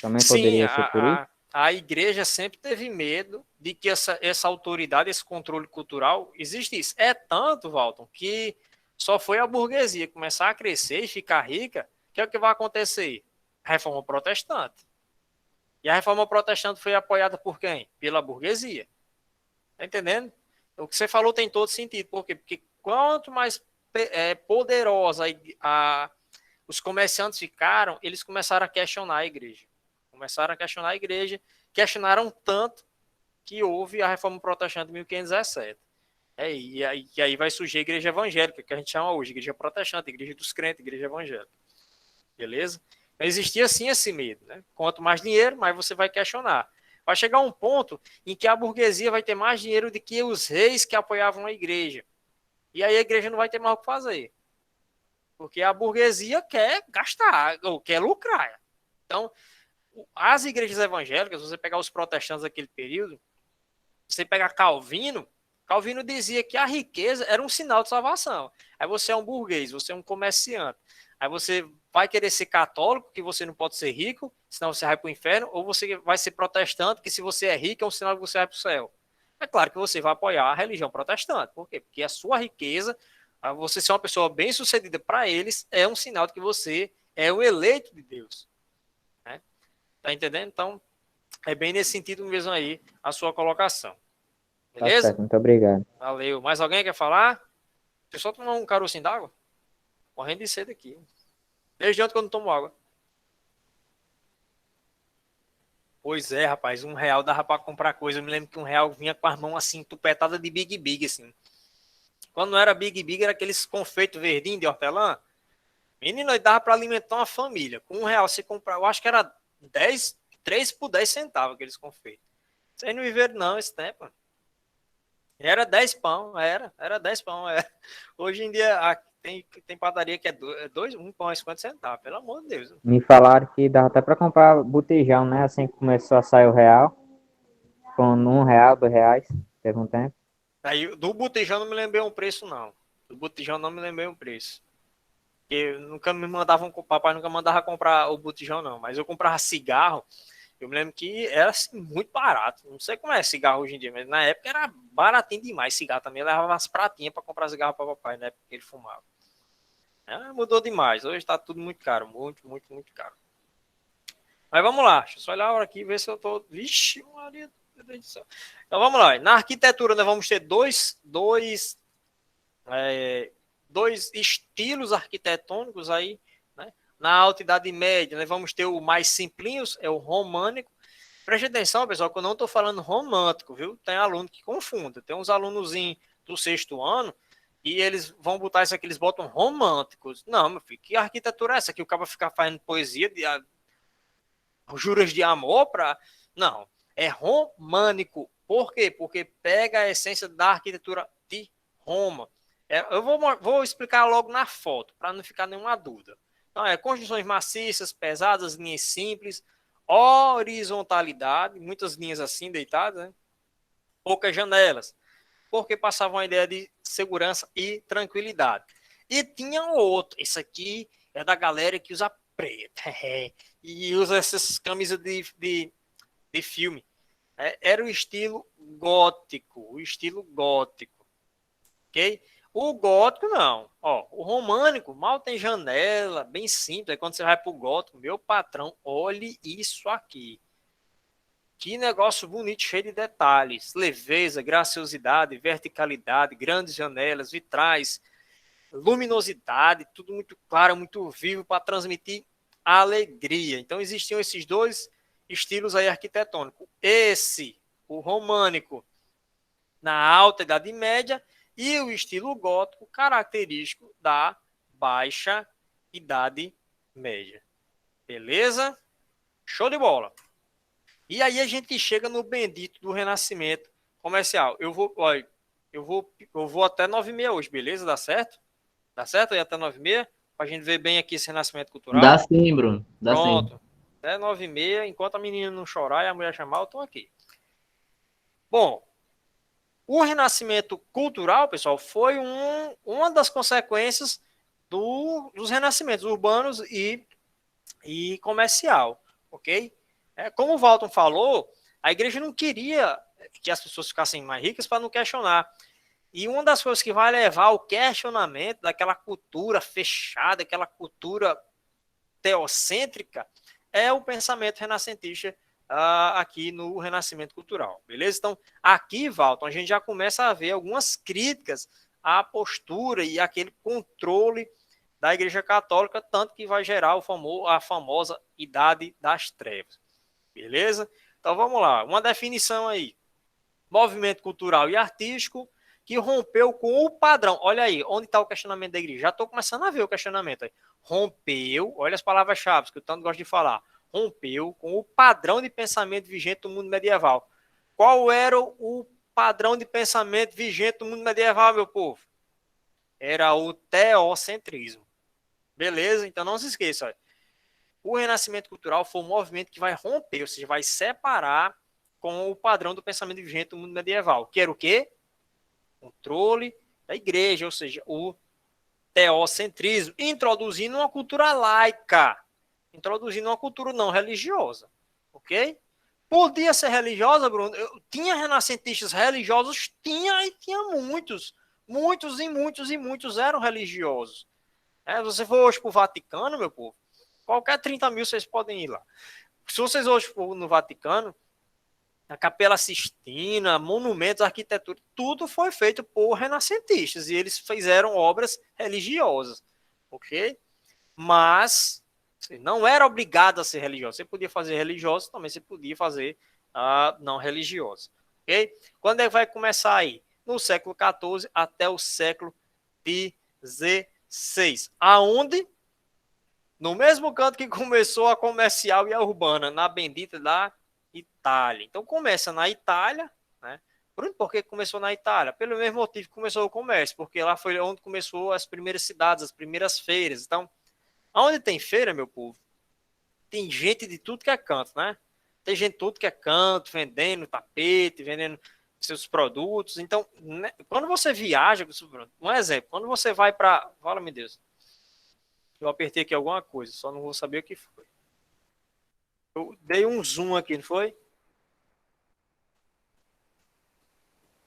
Também Sim, poderia ser por isso? a igreja sempre teve medo de que essa autoridade, esse controle cultural existisse. É tanto, Walton, que só foi a burguesia começar a crescer e ficar rica, que é o que vai acontecer? A reforma protestante. E a reforma protestante foi apoiada por quem? Pela burguesia. Tá entendendo? O que você falou tem todo sentido. Por quê? Porque quanto mais poderosa os comerciantes ficaram, eles começaram a questionar a igreja. Começaram a questionar a igreja, questionaram tanto que houve a reforma protestante de 1517. E aí vai surgir a igreja evangélica, que a gente chama hoje, igreja protestante, igreja dos crentes, igreja evangélica. Beleza? Então, existia sim esse medo, né? Quanto mais dinheiro, mais você vai questionar. Vai chegar um ponto em que a burguesia vai ter mais dinheiro do que os reis que apoiavam a igreja. E aí a igreja não vai ter mais o que fazer. Porque a burguesia quer gastar, ou quer lucrar. Então, as igrejas evangélicas, se você pegar os protestantes daquele período, você pegar Calvino, Calvino dizia que a riqueza era um sinal de salvação. Aí você é um burguês, você é um comerciante. Aí você vai querer ser católico, que você não pode ser rico, senão você vai para o inferno, ou você vai ser protestante, que se você é rico é um sinal que você vai para o céu. É claro que você vai apoiar a religião protestante. Por quê? Porque a sua riqueza, você ser uma pessoa bem-sucedida para eles, é um sinal de que você é o eleito de Deus. Né? Tá entendendo? Então, é bem nesse sentido mesmo aí a sua colocação. Tá Beleza? certo, muito obrigado. Valeu. Mais alguém quer falar? Deixa eu só tomar um carocinho d'água. Morrendo de sede aqui. Desde ontem que eu não tomo água. Pois é, rapaz. R$1 dava pra comprar coisa. Eu me lembro que R$1 vinha com as mãos assim, tupetada de Big Big, assim. Quando não era Big Big, era aqueles confeitos verdinhos de hortelã. Menino, dava pra alimentar uma família. Com R$1 você comprar, eu acho que era 3 por 10 centavos aqueles confeitos. Vocês não viveram não esse tempo. Era 10 pão, era 10 pão. Era. Hoje em dia tem padaria que é 1 pão e 50 centavos, pelo amor de Deus. Me falaram que dava até para comprar botijão, né? Assim que começou a sair o real, com R$1, R$2, teve um tempo. Aí, do botijão não me lembrei um preço, não. Do botijão não me lembrei um preço. Porque nunca me mandavam, papai nunca mandava comprar o botijão, não. Mas eu comprava cigarro. Eu me lembro que era assim, muito barato. Não sei como é cigarro hoje em dia, mas na época era baratinho demais. Cigarro também. Eu levava umas pratinhas para comprar cigarro para papai, na época que ele fumava. Mudou demais. Hoje está tudo muito caro. Muito, muito, muito caro. Mas vamos lá. Deixa eu só olhar a hora aqui e ver se eu tô. Vixe, Maria. Meu Deus do céu. Então vamos lá. Na arquitetura nós vamos ter dois estilos arquitetônicos aí, né? Na Alta Idade Média, nós vamos ter o mais simplinhos, é o românico. Preste atenção, pessoal, que eu não estou falando romântico, viu? Tem aluno que confunde. Tem uns alunos do 6º ano e eles vão botar isso aqui, eles botam românticos. Não, meu filho, que arquitetura é essa? Que o cara ficar fazendo poesia de juras de amor para... Não, é românico. Por quê? Porque pega a essência da arquitetura de Roma. Eu vou explicar logo na foto, para não ficar nenhuma dúvida. Então, construções maciças, pesadas, linhas simples, horizontalidade, muitas linhas assim deitadas, né? Poucas janelas, porque passavam a ideia de segurança e tranquilidade. E tinha outro, esse aqui é da galera que usa preto, e usa essas camisas de filme. Era o estilo gótico, ok? O gótico não, o românico mal tem janela, bem simples. Aí quando você vai pro gótico, meu patrão, olhe isso aqui. Que negócio bonito, cheio de detalhes, leveza, graciosidade, verticalidade, grandes janelas, vitrais, luminosidade, tudo muito claro, muito vivo para transmitir alegria. Então existiam esses dois estilos aí arquitetônicos. O românico na Alta Idade Média, e o estilo gótico característico da Baixa Idade Média. Beleza? Show de bola. E aí a gente chega no bendito do Renascimento comercial. Eu vou até 9h30 hoje, beleza? Dá certo? Dá certo? Ir até 9h30? Pra gente ver bem aqui esse Renascimento cultural. Dá sim, Bruno. Dá Pronto. sim. Até 9h30, enquanto a menina não chorar e a mulher chamar, eu tô aqui. Bom, o renascimento cultural, pessoal, foi uma das consequências dos renascimentos urbanos e comercial, ok? Como o Walton falou, a igreja não queria que as pessoas ficassem mais ricas para não questionar. E uma das coisas que vai levar ao questionamento daquela cultura fechada, aquela cultura teocêntrica, é o pensamento renascentista aqui no Renascimento Cultural, beleza? Então, aqui, Walton, a gente já começa a ver algumas críticas à postura e aquele controle da Igreja Católica, tanto que vai gerar a famosa Idade das Trevas, beleza? Então, vamos lá, uma definição aí. Movimento cultural e artístico que rompeu com o padrão. Olha aí, onde está o questionamento da igreja? Já estou começando a ver o questionamento aí. Rompeu, olha as palavras-chave que eu tanto gosto de falar. Rompeu com o padrão de pensamento vigente do mundo medieval. Qual era o padrão de pensamento vigente do mundo medieval, meu povo? Era o teocentrismo. Beleza? Então não se esqueça. Olha. O Renascimento Cultural foi um movimento que vai romper, ou seja, vai separar com o padrão do pensamento vigente do mundo medieval. Que era o quê? Controle da igreja, ou seja, o teocentrismo, introduzindo uma cultura laica. Introduzindo uma cultura não religiosa, ok? Podia ser religiosa, Bruno? Tinha renascentistas religiosos? Tinha, e tinha muitos. Muitos eram religiosos. Você for hoje para o Vaticano, meu povo, qualquer 30 mil vocês podem ir lá. Se vocês hoje for no Vaticano, a Capela Sistina, monumentos, arquitetura, tudo foi feito por renascentistas, e eles fizeram obras religiosas, ok? Mas você não era obrigado a ser religioso. Você podia fazer religioso, também você podia fazer não religioso. Ok? Quando é que vai começar aí? No século XIV até o século XVI. Aonde? No mesmo canto que começou a comercial e a urbana, na bendita da Itália. Então começa na Itália, né? Por que começou na Itália? Pelo mesmo motivo que começou o comércio, porque lá foi onde começou as primeiras cidades, as primeiras feiras. Então, onde tem feira, meu povo, tem gente de tudo que é canto, né? Tem gente de tudo que é canto, vendendo tapete, vendendo seus produtos. Então, né, quando você viaja, um exemplo, quando você vai para... Fala, meu Deus. Eu apertei aqui alguma coisa, só não vou saber o que foi. Eu dei um zoom aqui, não foi?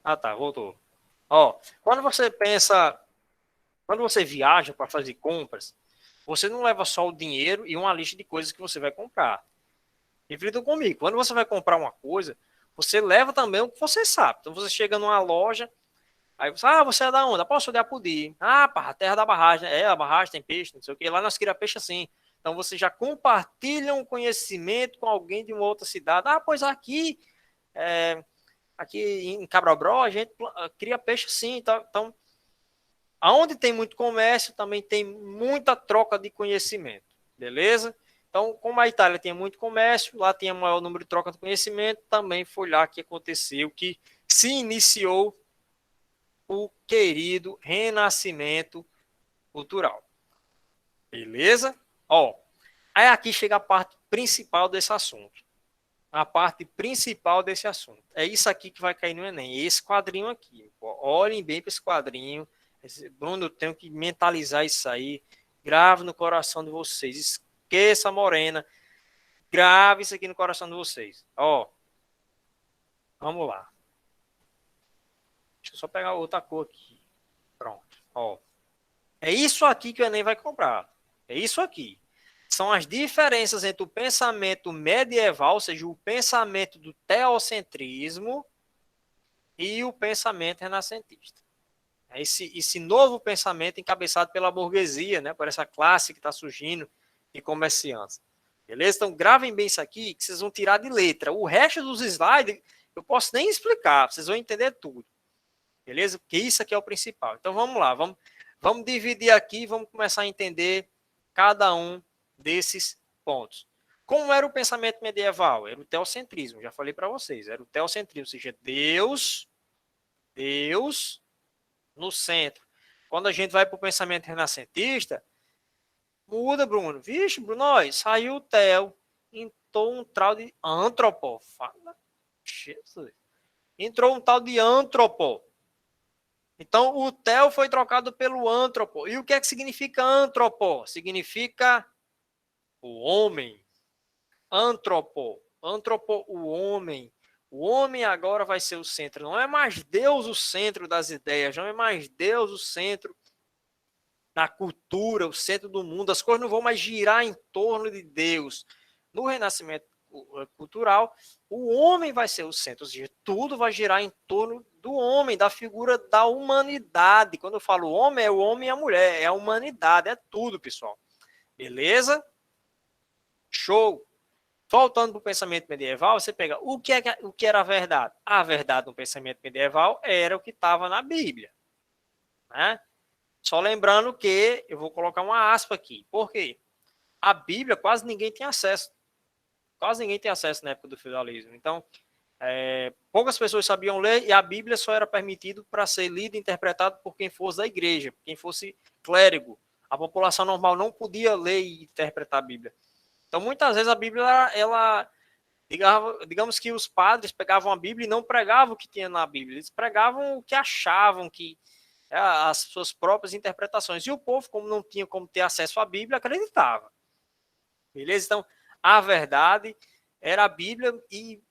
Ah, tá, voltou. Ó, quando você pensa, quando você viaja para fazer compras, você não leva só o dinheiro e uma lista de coisas que você vai comprar. Reflita comigo. Quando você vai comprar uma coisa, você leva também o que você sabe. Então você chega numa loja, aí você, você é da onde? Posso olhar Apodi. Ah, pá, a terra da barragem. É, a barragem tem peixe, não sei o quê. Lá nós queríamos peixe assim. Então você já compartilha um conhecimento com alguém de uma outra cidade. Ah, pois aqui, aqui em Cabrobro, a gente cria peixe assim. Então, aonde tem muito comércio, também tem muita troca de conhecimento. Beleza? Então, como a Itália tinha muito comércio, lá tinha maior número de troca de conhecimento, também foi lá que aconteceu, que se iniciou o querido renascimento cultural. Beleza? Ó, aí aqui chega a parte principal desse assunto. A parte principal desse assunto. É isso aqui que vai cair no Enem. Esse quadrinho aqui. Olhem bem para esse quadrinho. Bruno, eu tenho que mentalizar isso aí. Grave no coração de vocês. Esqueça a morena. Grave isso aqui no coração de vocês. Ó. Vamos lá. Deixa eu só pegar outra cor aqui. Pronto. Ó. É isso aqui que o Enem vai comprar. É isso aqui. São as diferenças entre o pensamento medieval, ou seja, o pensamento do teocentrismo e o pensamento renascentista. Esse novo pensamento encabeçado pela burguesia, né, por essa classe que está surgindo de comerciantes. Beleza? Então, gravem bem isso aqui, que vocês vão tirar de letra. O resto dos slides, eu posso nem explicar, vocês vão entender tudo. Beleza? Porque isso aqui é o principal. Então, vamos lá. Vamos dividir aqui, vamos começar a entender cada um desses pontos. Como era o pensamento medieval? Era o teocentrismo, já falei para vocês. Era o teocentrismo, ou seja, Deus no centro. Quando a gente vai para o pensamento renascentista, muda, Bruno. Vixe, Bruno, saiu o Theo, entrou um tal de antropo. Fala, Jesus. Entrou um tal de antropo. Então, o Theo foi trocado pelo antropo. E o que é que significa antropo? Significa o homem. Antropo, o homem. O homem agora vai ser o centro. Não é mais Deus o centro das ideias. Não é mais Deus o centro da cultura, o centro do mundo. As coisas não vão mais girar em torno de Deus. No renascimento cultural, o homem vai ser o centro. Ou seja, tudo vai girar em torno do homem, da figura da humanidade. Quando eu falo homem, é o homem e a mulher. É a humanidade, é tudo, pessoal. Beleza? Show! Voltando para o pensamento medieval, você pega o que era a verdade. A verdade no pensamento medieval era o que estava na Bíblia. Né? Só lembrando que, eu vou colocar uma aspa aqui. Por quê? A Bíblia quase ninguém tem acesso. Quase ninguém tem acesso na época do feudalismo. Então, poucas pessoas sabiam ler e a Bíblia só era permitido para ser lido e interpretado por quem fosse da igreja, quem fosse clérigo. A população normal não podia ler e interpretar a Bíblia. Então, muitas vezes a Bíblia, digamos que os padres pegavam a Bíblia e não pregavam o que tinha na Bíblia, eles pregavam o que achavam, as suas próprias interpretações. E o povo, como não tinha como ter acesso à Bíblia, acreditava. Beleza? Então, a verdade era a Bíblia e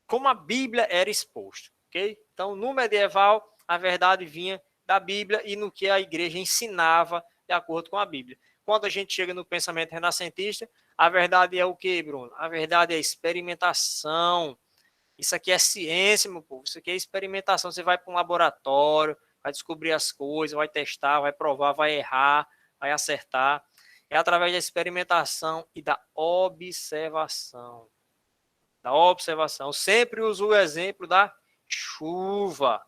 como a Bíblia era exposta. Ok? Então, no medieval, a verdade vinha da Bíblia e no que a igreja ensinava de acordo com a Bíblia. Quando a gente chega no pensamento renascentista, a verdade é o quê, Bruno? A verdade é experimentação. Isso aqui é ciência, meu povo. Isso aqui é experimentação. Você vai para um laboratório, vai descobrir as coisas, vai testar, vai provar, vai errar, vai acertar. É através da experimentação e da observação. Da observação. Eu sempre uso o exemplo da chuva.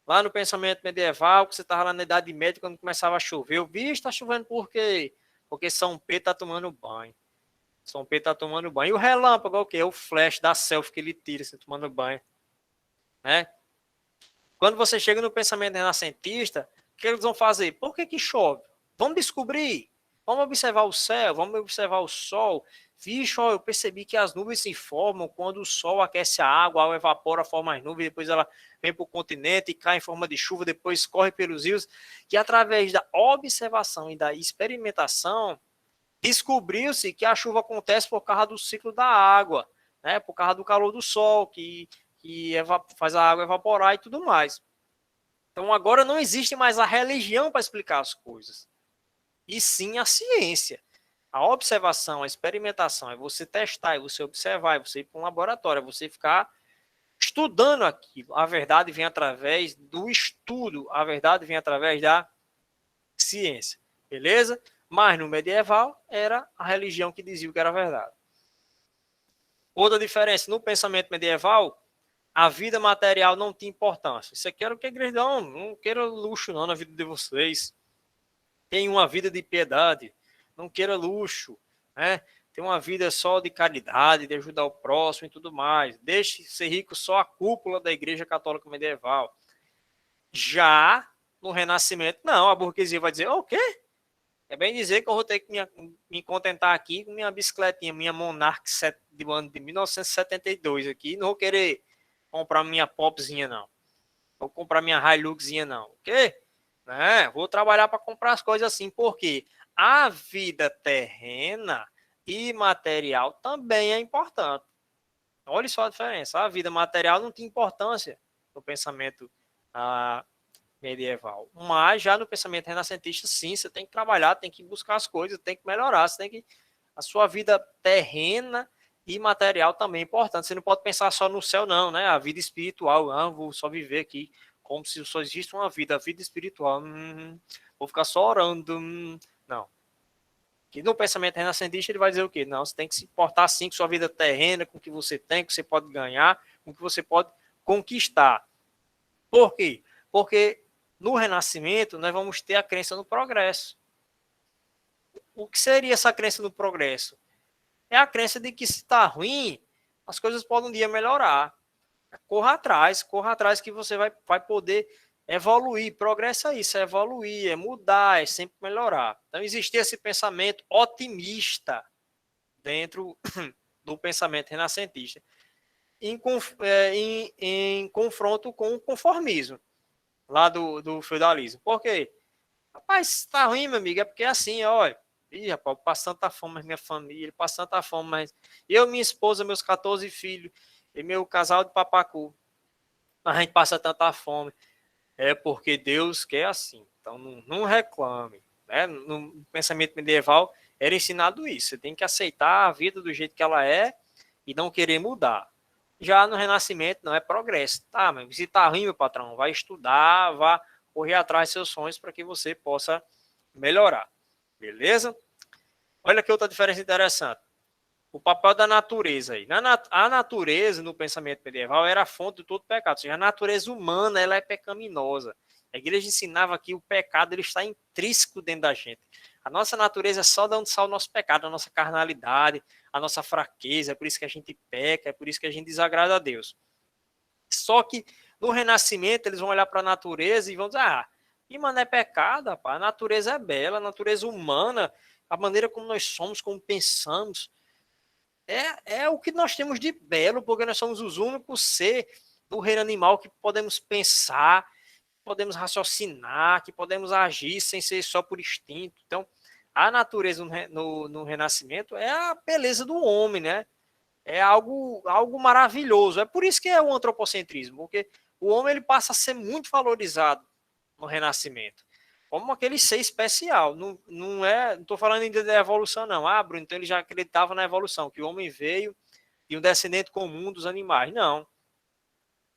Lá no pensamento medieval, que você estava lá na Idade Média, quando começava a chover, eu vi, está chovendo por quê? Porque São Pedro está tomando banho. São Pedro está tomando banho. E o relâmpago é o quê? É o flash da selfie que ele tira, assim, tomando banho. Né? Quando você chega no pensamento renascentista, o que eles vão fazer? Por que chove? Vamos descobrir. Vamos observar o céu, vamos observar o sol. Vixe, eu percebi que as nuvens se formam quando o sol aquece a água evapora, forma as nuvens, depois ela vem para o continente e cai em forma de chuva, depois corre pelos rios. E através da observação e da experimentação, descobriu-se que a chuva acontece por causa do ciclo da água, né? Por causa do calor do sol, que faz a água evaporar e tudo mais. Então agora não existe mais a religião para explicar as coisas, e sim a ciência. A observação, a experimentação, é você testar, é você observar, é você ir para um laboratório, é você ficar estudando aquilo. A verdade vem através do estudo, a verdade vem através da ciência, beleza? Mas no medieval era a religião que dizia o que era verdade. Outra diferença, no pensamento medieval, a vida material não tinha importância. Isso aqui era o que a igreja não queira luxo não na vida de vocês. Tenha uma vida de piedade, não queira luxo, né? Tem uma vida só de caridade, de ajudar o próximo e tudo mais. Deixe ser rico só a cúpula da Igreja Católica Medieval. Já no Renascimento, não, a burguesia vai dizer, o quê? É bem dizer que eu vou ter que me contentar aqui com minha bicicletinha, minha Monarch do ano de 1972 aqui, não vou querer comprar minha Popzinha, não. Vou comprar minha Hiluxzinha, não. O quê? Né? Vou trabalhar para comprar as coisas assim, porque a vida terrena e material também é importante. Olha só a diferença. A vida material não tem importância no pensamento medieval. Mas já no pensamento renascentista, sim, você tem que trabalhar, tem que buscar as coisas, tem que melhorar, você tem que... A sua vida terrena e material também é importante. Você não pode pensar só no céu, não, né? A vida espiritual, vou só viver aqui como se só existe uma vida, a vida espiritual. Vou ficar só orando. Não. Que no pensamento renascentista ele vai dizer o quê? Não, você tem que se importar sim com sua vida terrena, com o que você tem, com o que você pode ganhar, com o que você pode conquistar. Por quê? Porque no Renascimento nós vamos ter a crença no progresso. O que seria essa crença no progresso? É a crença de que se está ruim, as coisas podem um dia melhorar. Corra atrás que você vai poder evoluir. Progresso é isso, é evoluir, é mudar, é sempre melhorar. Então existia esse pensamento otimista dentro do pensamento renascentista, em confronto com o conformismo lá do feudalismo. Por quê? Rapaz, tá ruim, meu amigo, é porque é assim, olha. Ih, rapaz, passando tanta fome, minha família, passando tanta fome, mas eu, minha esposa, meus 14 filhos e meu casal de papacu, a gente passa tanta fome. É porque Deus quer assim. Então não reclame. Né? No pensamento medieval era ensinado isso. Você tem que aceitar a vida do jeito que ela é e não querer mudar. Já no Renascimento não é progresso. Tá, mas se tá ruim, meu patrão, vai estudar, vá correr atrás dos seus sonhos para que você possa melhorar. Beleza? Olha que outra diferença interessante. O papel da natureza aí. A natureza, no pensamento medieval, era a fonte de todo pecado. Ou seja, a natureza humana ela é pecaminosa. A igreja ensinava que o pecado ele está intrínseco dentro da gente. A nossa natureza é só de onde sai o nosso pecado, a nossa carnalidade, a nossa fraqueza. É por isso que a gente peca, é por isso que a gente desagrada a Deus. Só que no Renascimento eles vão olhar para a natureza e vão dizer, e mano, é pecado, rapaz. A natureza é bela, a natureza humana, a maneira como nós somos, como pensamos, é o que nós temos de belo, porque nós somos os únicos seres do reino animal que podemos pensar, podemos raciocinar, que podemos agir sem ser só por instinto. Então, a natureza no Renascimento é a beleza do homem, né? É algo maravilhoso. É por isso que é o antropocentrismo, porque o homem ele passa a ser muito valorizado no Renascimento, como aquele ser especial. Não estou falando ainda da evolução, não. Bruno, então ele já acreditava na evolução, que o homem veio de um descendente comum dos animais. Não.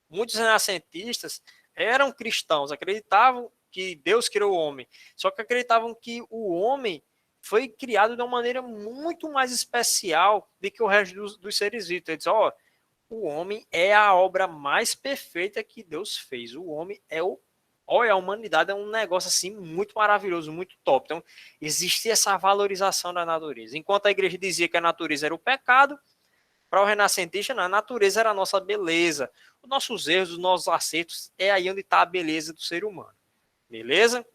Muitos renascentistas eram cristãos, acreditavam que Deus criou o homem, só que acreditavam que o homem foi criado de uma maneira muito mais especial do que o resto dos seres vivos. Eles dizem, o homem é a obra mais perfeita que Deus fez. O homem é a humanidade é um negócio assim muito maravilhoso, muito top. Então, existe essa valorização da natureza. Enquanto a igreja dizia que a natureza era o pecado, para o renascentista, não, a natureza era a nossa beleza. Os nossos erros, os nossos acertos, é aí onde está a beleza do ser humano. Beleza?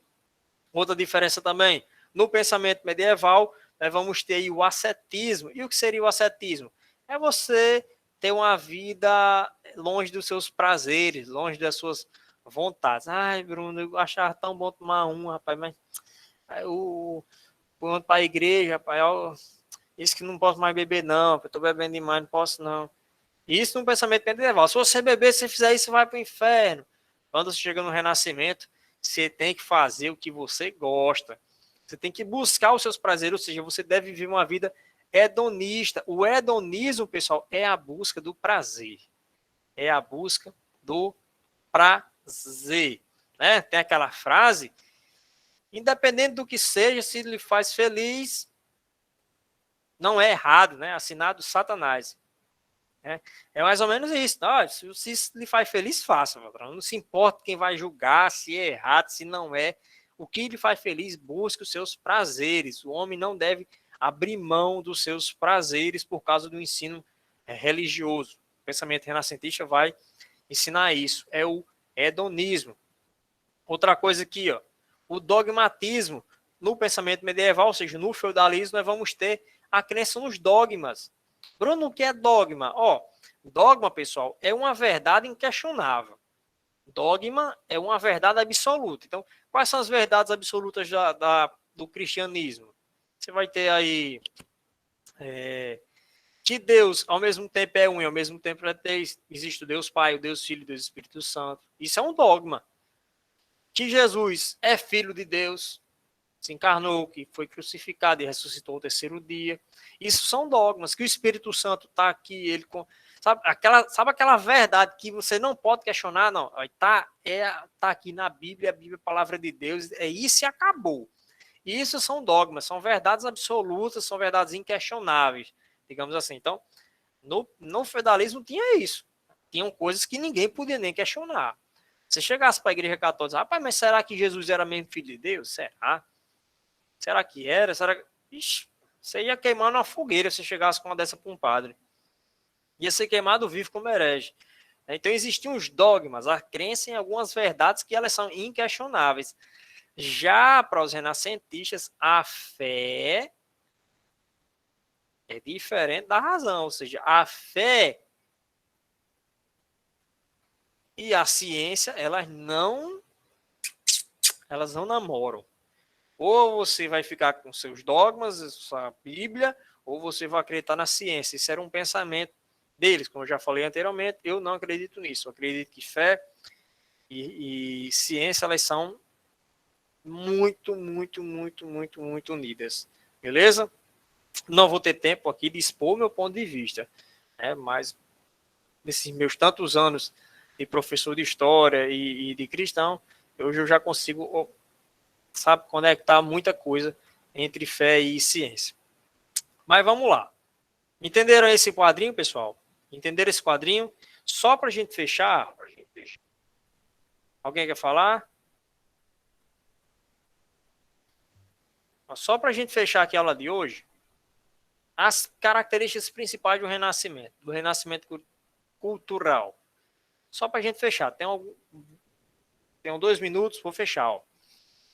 Outra diferença também, no pensamento medieval, nós vamos ter aí o ascetismo. E o que seria o ascetismo? É você ter uma vida longe dos seus prazeres, longe das suas vontades. Ai, Bruno, eu achava tão bom tomar rapaz, mas vou para a igreja, rapaz, ó, isso que não posso mais beber não, eu estou bebendo demais, não posso não. Isso no pensamento medieval. Se você beber, se você fizer isso, você vai para o inferno. Quando você chega no renascimento, você tem que fazer o que você gosta. Você tem que buscar os seus prazeres, ou seja, você deve viver uma vida hedonista. O hedonismo, pessoal, é a busca do prazer. É a busca do prazer. Né? Tem aquela frase, independente do que seja, se lhe faz feliz, não é errado, né? Assinado Satanás. É mais ou menos isso. Não, se isso lhe faz feliz, faça. Não se importa quem vai julgar, se é errado, se não é. O que lhe faz feliz, busque os seus prazeres. O homem não deve abrir mão dos seus prazeres por causa do ensino religioso. O pensamento renascentista vai ensinar isso. É o hedonismo. Outra coisa aqui, ó, o dogmatismo. No pensamento medieval, ou seja, no feudalismo, nós vamos ter a crença nos dogmas. Bruno, o que é dogma? Dogma, pessoal, é uma verdade inquestionável. Dogma é uma verdade absoluta. Então, quais são as verdades absolutas do cristianismo? Você vai ter aí que Deus, ao mesmo tempo, é um e ao mesmo tempo é três. Existe o Deus Pai, o Deus Filho e o Deus Espírito Santo. Isso é um dogma. Que Jesus é filho de Deus, se encarnou, que foi crucificado e ressuscitou ao terceiro dia. Isso são dogmas, que o Espírito Santo está aqui, ele sabe aquela verdade que você não pode questionar, não, tá aqui na Bíblia, a Bíblia é a palavra de Deus, é isso e acabou. E isso são dogmas, são verdades absolutas, são verdades inquestionáveis, digamos assim. Então, no feudalismo tinha isso, tinham coisas que ninguém podia nem questionar. Se chegasse para a igreja católica, rapaz, mas será que Jesus era mesmo filho de Deus? Será? Será que era? Ixi, você ia queimar numa fogueira se chegasse com uma dessa para um padre. Ia ser queimado vivo como herege. Então existiam os dogmas, a crença em algumas verdades que elas são inquestionáveis. Já para os renascentistas, a fé é diferente da razão. Ou seja, a fé e a ciência, elas não namoram. Ou você vai ficar com seus dogmas, sua Bíblia, ou você vai acreditar na ciência. Isso era um pensamento deles, como eu já falei anteriormente. Eu não acredito nisso. Eu acredito que fé e ciência, elas são muito, muito, muito, muito, muito unidas. Beleza? Não vou ter tempo aqui de expor meu ponto de vista, mas nesses meus tantos anos de professor de história e de cristão, hoje eu já consigo, conectar muita coisa entre fé e ciência. Mas vamos lá. Entenderam esse quadrinho, pessoal? Entenderam esse quadrinho? Só para a gente fechar. Alguém quer falar? Só para a gente fechar aqui a aula de hoje, as características principais do renascimento cultural. Só para a gente fechar. Tenho 2 minutos, vou fechar. Ó.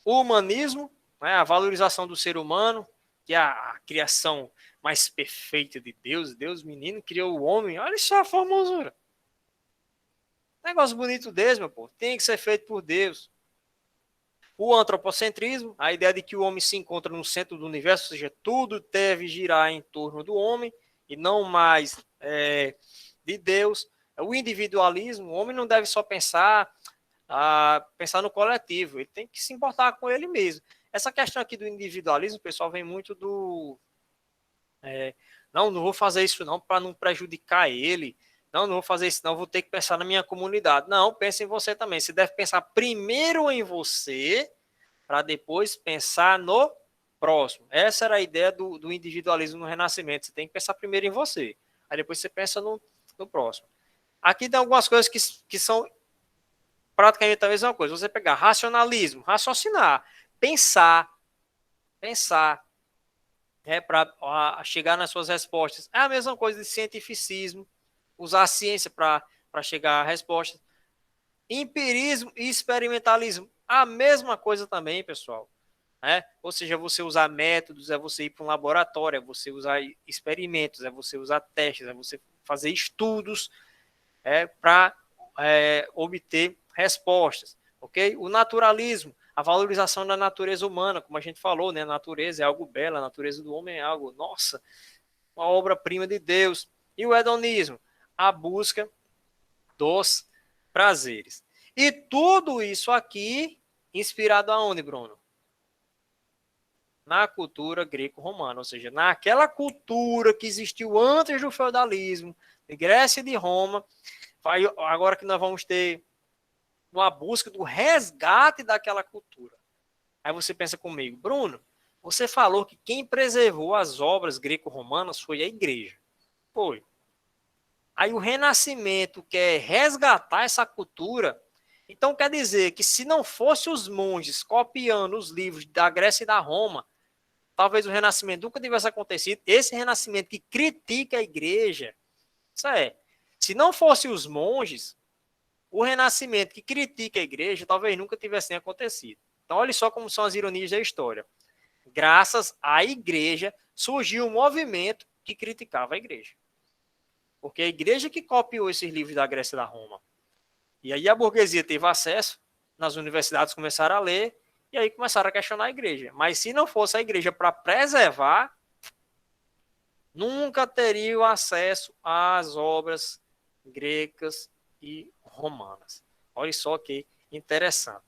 O humanismo, a valorização do ser humano, que é a criação mais perfeita de Deus. Deus, menino, criou o homem. Olha só a formosura. Negócio bonito desse, meu povo. Tem que ser feito por Deus. O antropocentrismo, a ideia de que o homem se encontra no centro do universo, ou seja, tudo deve girar em torno do homem e não mais de Deus. O individualismo, o homem não deve só pensar no coletivo, ele tem que se importar com ele mesmo. Essa questão aqui do individualismo, pessoal, vem muito do... não vou fazer isso não para não prejudicar ele. Não vou fazer isso não, vou ter que pensar na minha comunidade. Não, pense em você também. Você deve pensar primeiro em você para depois pensar no próximo. Essa era a ideia do individualismo no Renascimento. Você tem que pensar primeiro em você. Aí depois você pensa no próximo. Aqui tem algumas coisas que são praticamente a mesma coisa. Você pegar racionalismo, raciocinar, pensar para chegar nas suas respostas. É a mesma coisa de cientificismo, usar a ciência para chegar à resposta. Empirismo e experimentalismo, a mesma coisa também, pessoal. Ou seja, você usar métodos, é você ir para um laboratório, é você usar experimentos, é você usar testes, é você fazer estudos para obter respostas. Okay? O naturalismo, a valorização da natureza humana, como a gente falou, né? A natureza é algo belo, a natureza do homem é algo, nossa, uma obra-prima de Deus. E o hedonismo, a busca dos prazeres. E tudo isso aqui inspirado aonde, Bruno? Na cultura greco-romana, ou seja, naquela cultura que existiu antes do feudalismo, de Grécia e de Roma. Agora que nós vamos ter uma busca do resgate daquela cultura. Aí você pensa comigo, Bruno, você falou que quem preservou as obras greco-romanas foi a igreja. Foi. Aí o Renascimento quer resgatar essa cultura. Então quer dizer que se não fosse os monges copiando os livros da Grécia e da Roma, talvez o Renascimento nunca tivesse acontecido. Esse Renascimento que critica a igreja, isso é, se não fosse os monges, o Renascimento que critica a igreja talvez nunca tivesse nem acontecido. Então olha só como são as ironias da história. Graças à igreja surgiu um movimento que criticava a igreja. Porque a igreja que copiou esses livros da Grécia e da Roma. E aí a burguesia teve acesso, nas universidades começaram a ler, e aí começaram a questionar a igreja. Mas se não fosse a igreja para preservar, nunca teriam acesso às obras gregas e romanas. Olha só que interessante.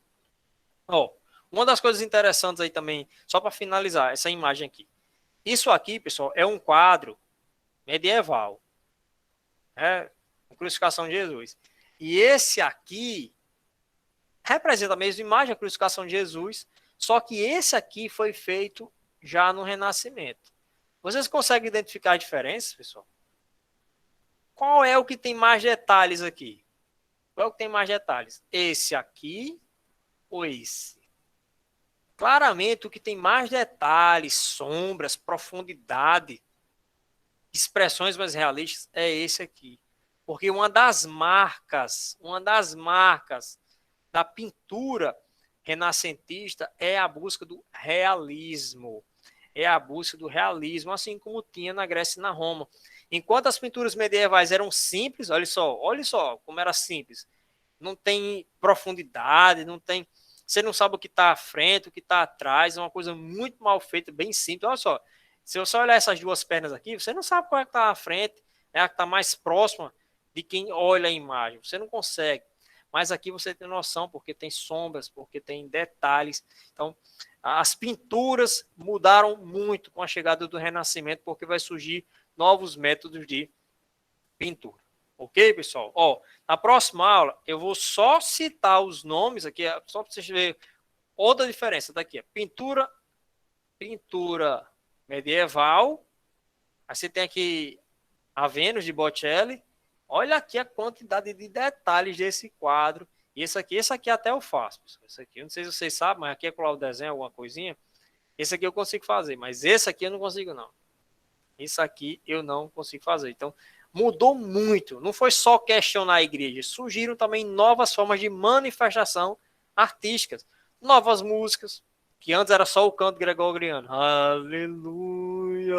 Ó, uma das coisas interessantes aí também, só para finalizar, essa imagem aqui. Isso aqui, pessoal, é um quadro medieval. É a crucificação de Jesus. E esse aqui representa a mesma imagem, a crucificação de Jesus, só que esse aqui foi feito já no Renascimento. Vocês conseguem identificar a diferença, pessoal? Qual é o que tem mais detalhes aqui? Qual é o que tem mais detalhes? Esse aqui ou esse? Claramente, o que tem mais detalhes, sombras, profundidade, expressões mais realistas é esse aqui. Porque uma das marcas da pintura renascentista é a busca do realismo. É a busca do realismo, assim como tinha na Grécia e na Roma. Enquanto as pinturas medievais eram simples, olha só como era simples. Não tem profundidade, não tem. Você não sabe o que está à frente, o que está atrás, é uma coisa muito mal feita, bem simples. Olha só, se você olhar essas duas pernas aqui, você não sabe qual é que está à frente, é a que está mais próxima de quem olha a imagem. Você não consegue. Mas aqui você tem noção, porque tem sombras, porque tem detalhes. Então, as pinturas mudaram muito com a chegada do Renascimento, porque vai surgir novos métodos de pintura. Ok, pessoal? Ó, na próxima aula, eu vou só citar os nomes aqui, só para vocês verem outra diferença daqui. Pintura medieval. Aí você tem aqui a Vênus de Botticelli. Olha aqui a quantidade de detalhes desse quadro. E esse aqui até eu faço. Esse aqui, eu não sei se vocês sabem, mas aqui é colar o desenho, alguma coisinha. Esse aqui eu consigo fazer, mas esse aqui eu não consigo, não. Isso aqui eu não consigo fazer. Então, mudou muito. Não foi só questionar a igreja. Surgiram também novas formas de manifestação artísticas. Novas músicas, que antes era só o canto gregoriano. Aleluia.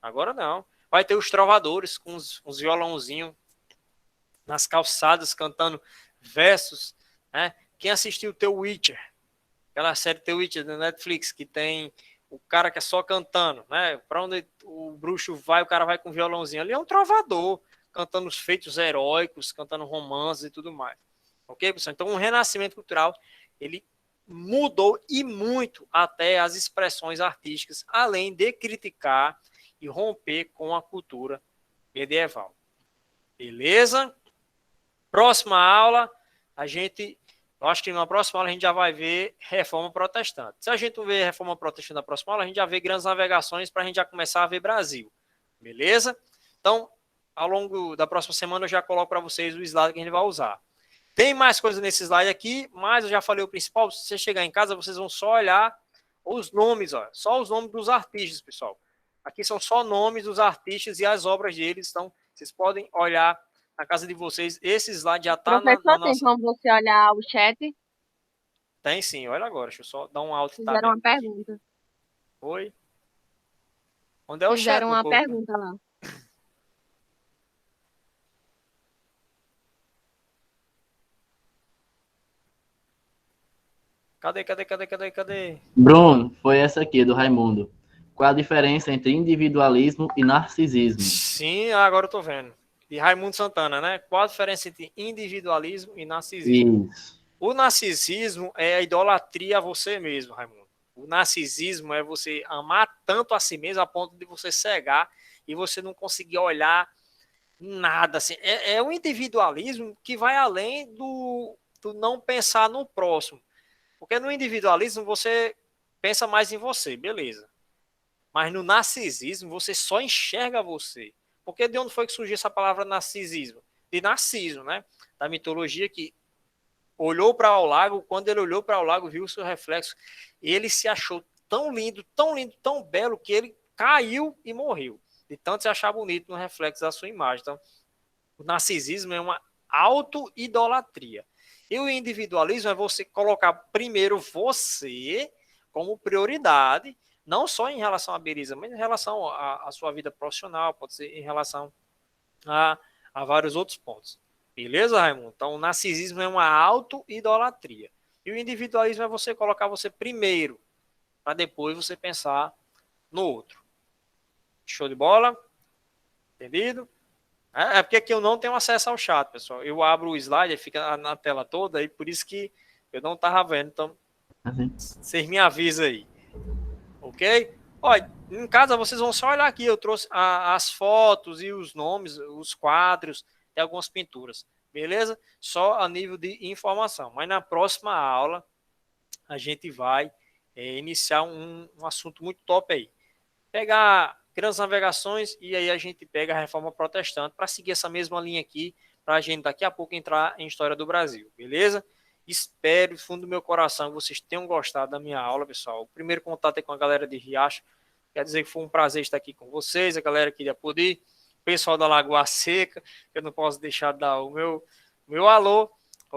Agora não. Vai ter os trovadores com os violãozinhos nas calçadas cantando versos, né? Quem assistiu The Witcher, aquela série The Witcher da Netflix, que tem o cara que é só cantando, né? Para onde o bruxo vai, o cara vai com violãozinho. Ali é um trovador, cantando os feitos heróicos, cantando romances e tudo mais. Ok, pessoal? Então, o renascimento cultural, ele mudou e muito até as expressões artísticas, além de criticar e romper com a cultura medieval. Beleza? Próxima aula, eu acho que na próxima aula a gente já vai ver reforma protestante. Se a gente não ver reforma protestante na próxima aula, a gente já vê grandes navegações para a gente já começar a ver Brasil. Beleza? Então, ao longo da próxima semana eu já coloco para vocês o slide que a gente vai usar. Tem mais coisa nesse slide aqui, mas eu já falei o principal. Se você chegar em casa, vocês vão só olhar os nomes, ó, só os nomes dos artistas, pessoal. Aqui são só nomes dos artistas e as obras deles. Então, vocês podem olhar na casa de vocês. Esse slide já está na Professor, tem nossa... como você olhar o chat? Tem sim, olha agora. Deixa eu só dar um alt tab. Fizeram uma pergunta. Oi? Onde é o chat, Fizeram meu uma povo? pergunta lá. Cadê? Bruno, foi essa aqui, do Raimundo. Qual a diferença entre individualismo e narcisismo? Sim, agora eu tô vendo. De Raimundo Santana, né? Qual a diferença entre individualismo e narcisismo? Isso. O narcisismo é a idolatria a você mesmo, Raimundo. O narcisismo é você amar tanto a si mesmo a ponto de você cegar e você não conseguir olhar nada. Assim. É um individualismo que vai além do não pensar no próximo. Porque no individualismo você pensa mais em você, beleza. Mas no narcisismo você só enxerga você. Porque de onde foi que surgiu essa palavra narcisismo? De Narciso, né? Da mitologia que olhou para o lago, quando ele olhou para o lago, viu o seu reflexo. Ele se achou tão lindo, tão belo, que ele caiu e morreu. De tanto se achar bonito no reflexo da sua imagem. Então, o narcisismo é uma auto-idolatria. E o individualismo é você colocar primeiro você como prioridade, não só em relação à beleza, mas em relação à sua vida profissional, pode ser em relação a vários outros pontos. Beleza, Raimundo? Então, o narcisismo é uma auto-idolatria. E o individualismo é você colocar você primeiro, para depois você pensar no outro. Show de bola? Entendido? É porque aqui eu não tenho acesso ao chat, pessoal. Eu abro o slide e fica na tela toda, e por isso que eu não estava vendo. Então, Assim. vocês me avisam aí. Ok? Olha, em casa vocês vão só olhar aqui. Eu trouxe as fotos e os nomes, os quadros e algumas pinturas. Beleza? Só a nível de informação. Mas na próxima aula a gente vai iniciar um assunto muito top aí. Pegar grandes navegações e aí a gente pega a Reforma Protestante para seguir essa mesma linha aqui, para a gente daqui a pouco entrar em História do Brasil, beleza? Espero, do fundo do meu coração, que vocês tenham gostado da minha aula, pessoal. O primeiro contato é com a galera de Riacho. Quer dizer que foi um prazer estar aqui com vocês, a galera aqui de Apodi, o pessoal da Lagoa Seca, que eu não posso deixar de dar o meu alô.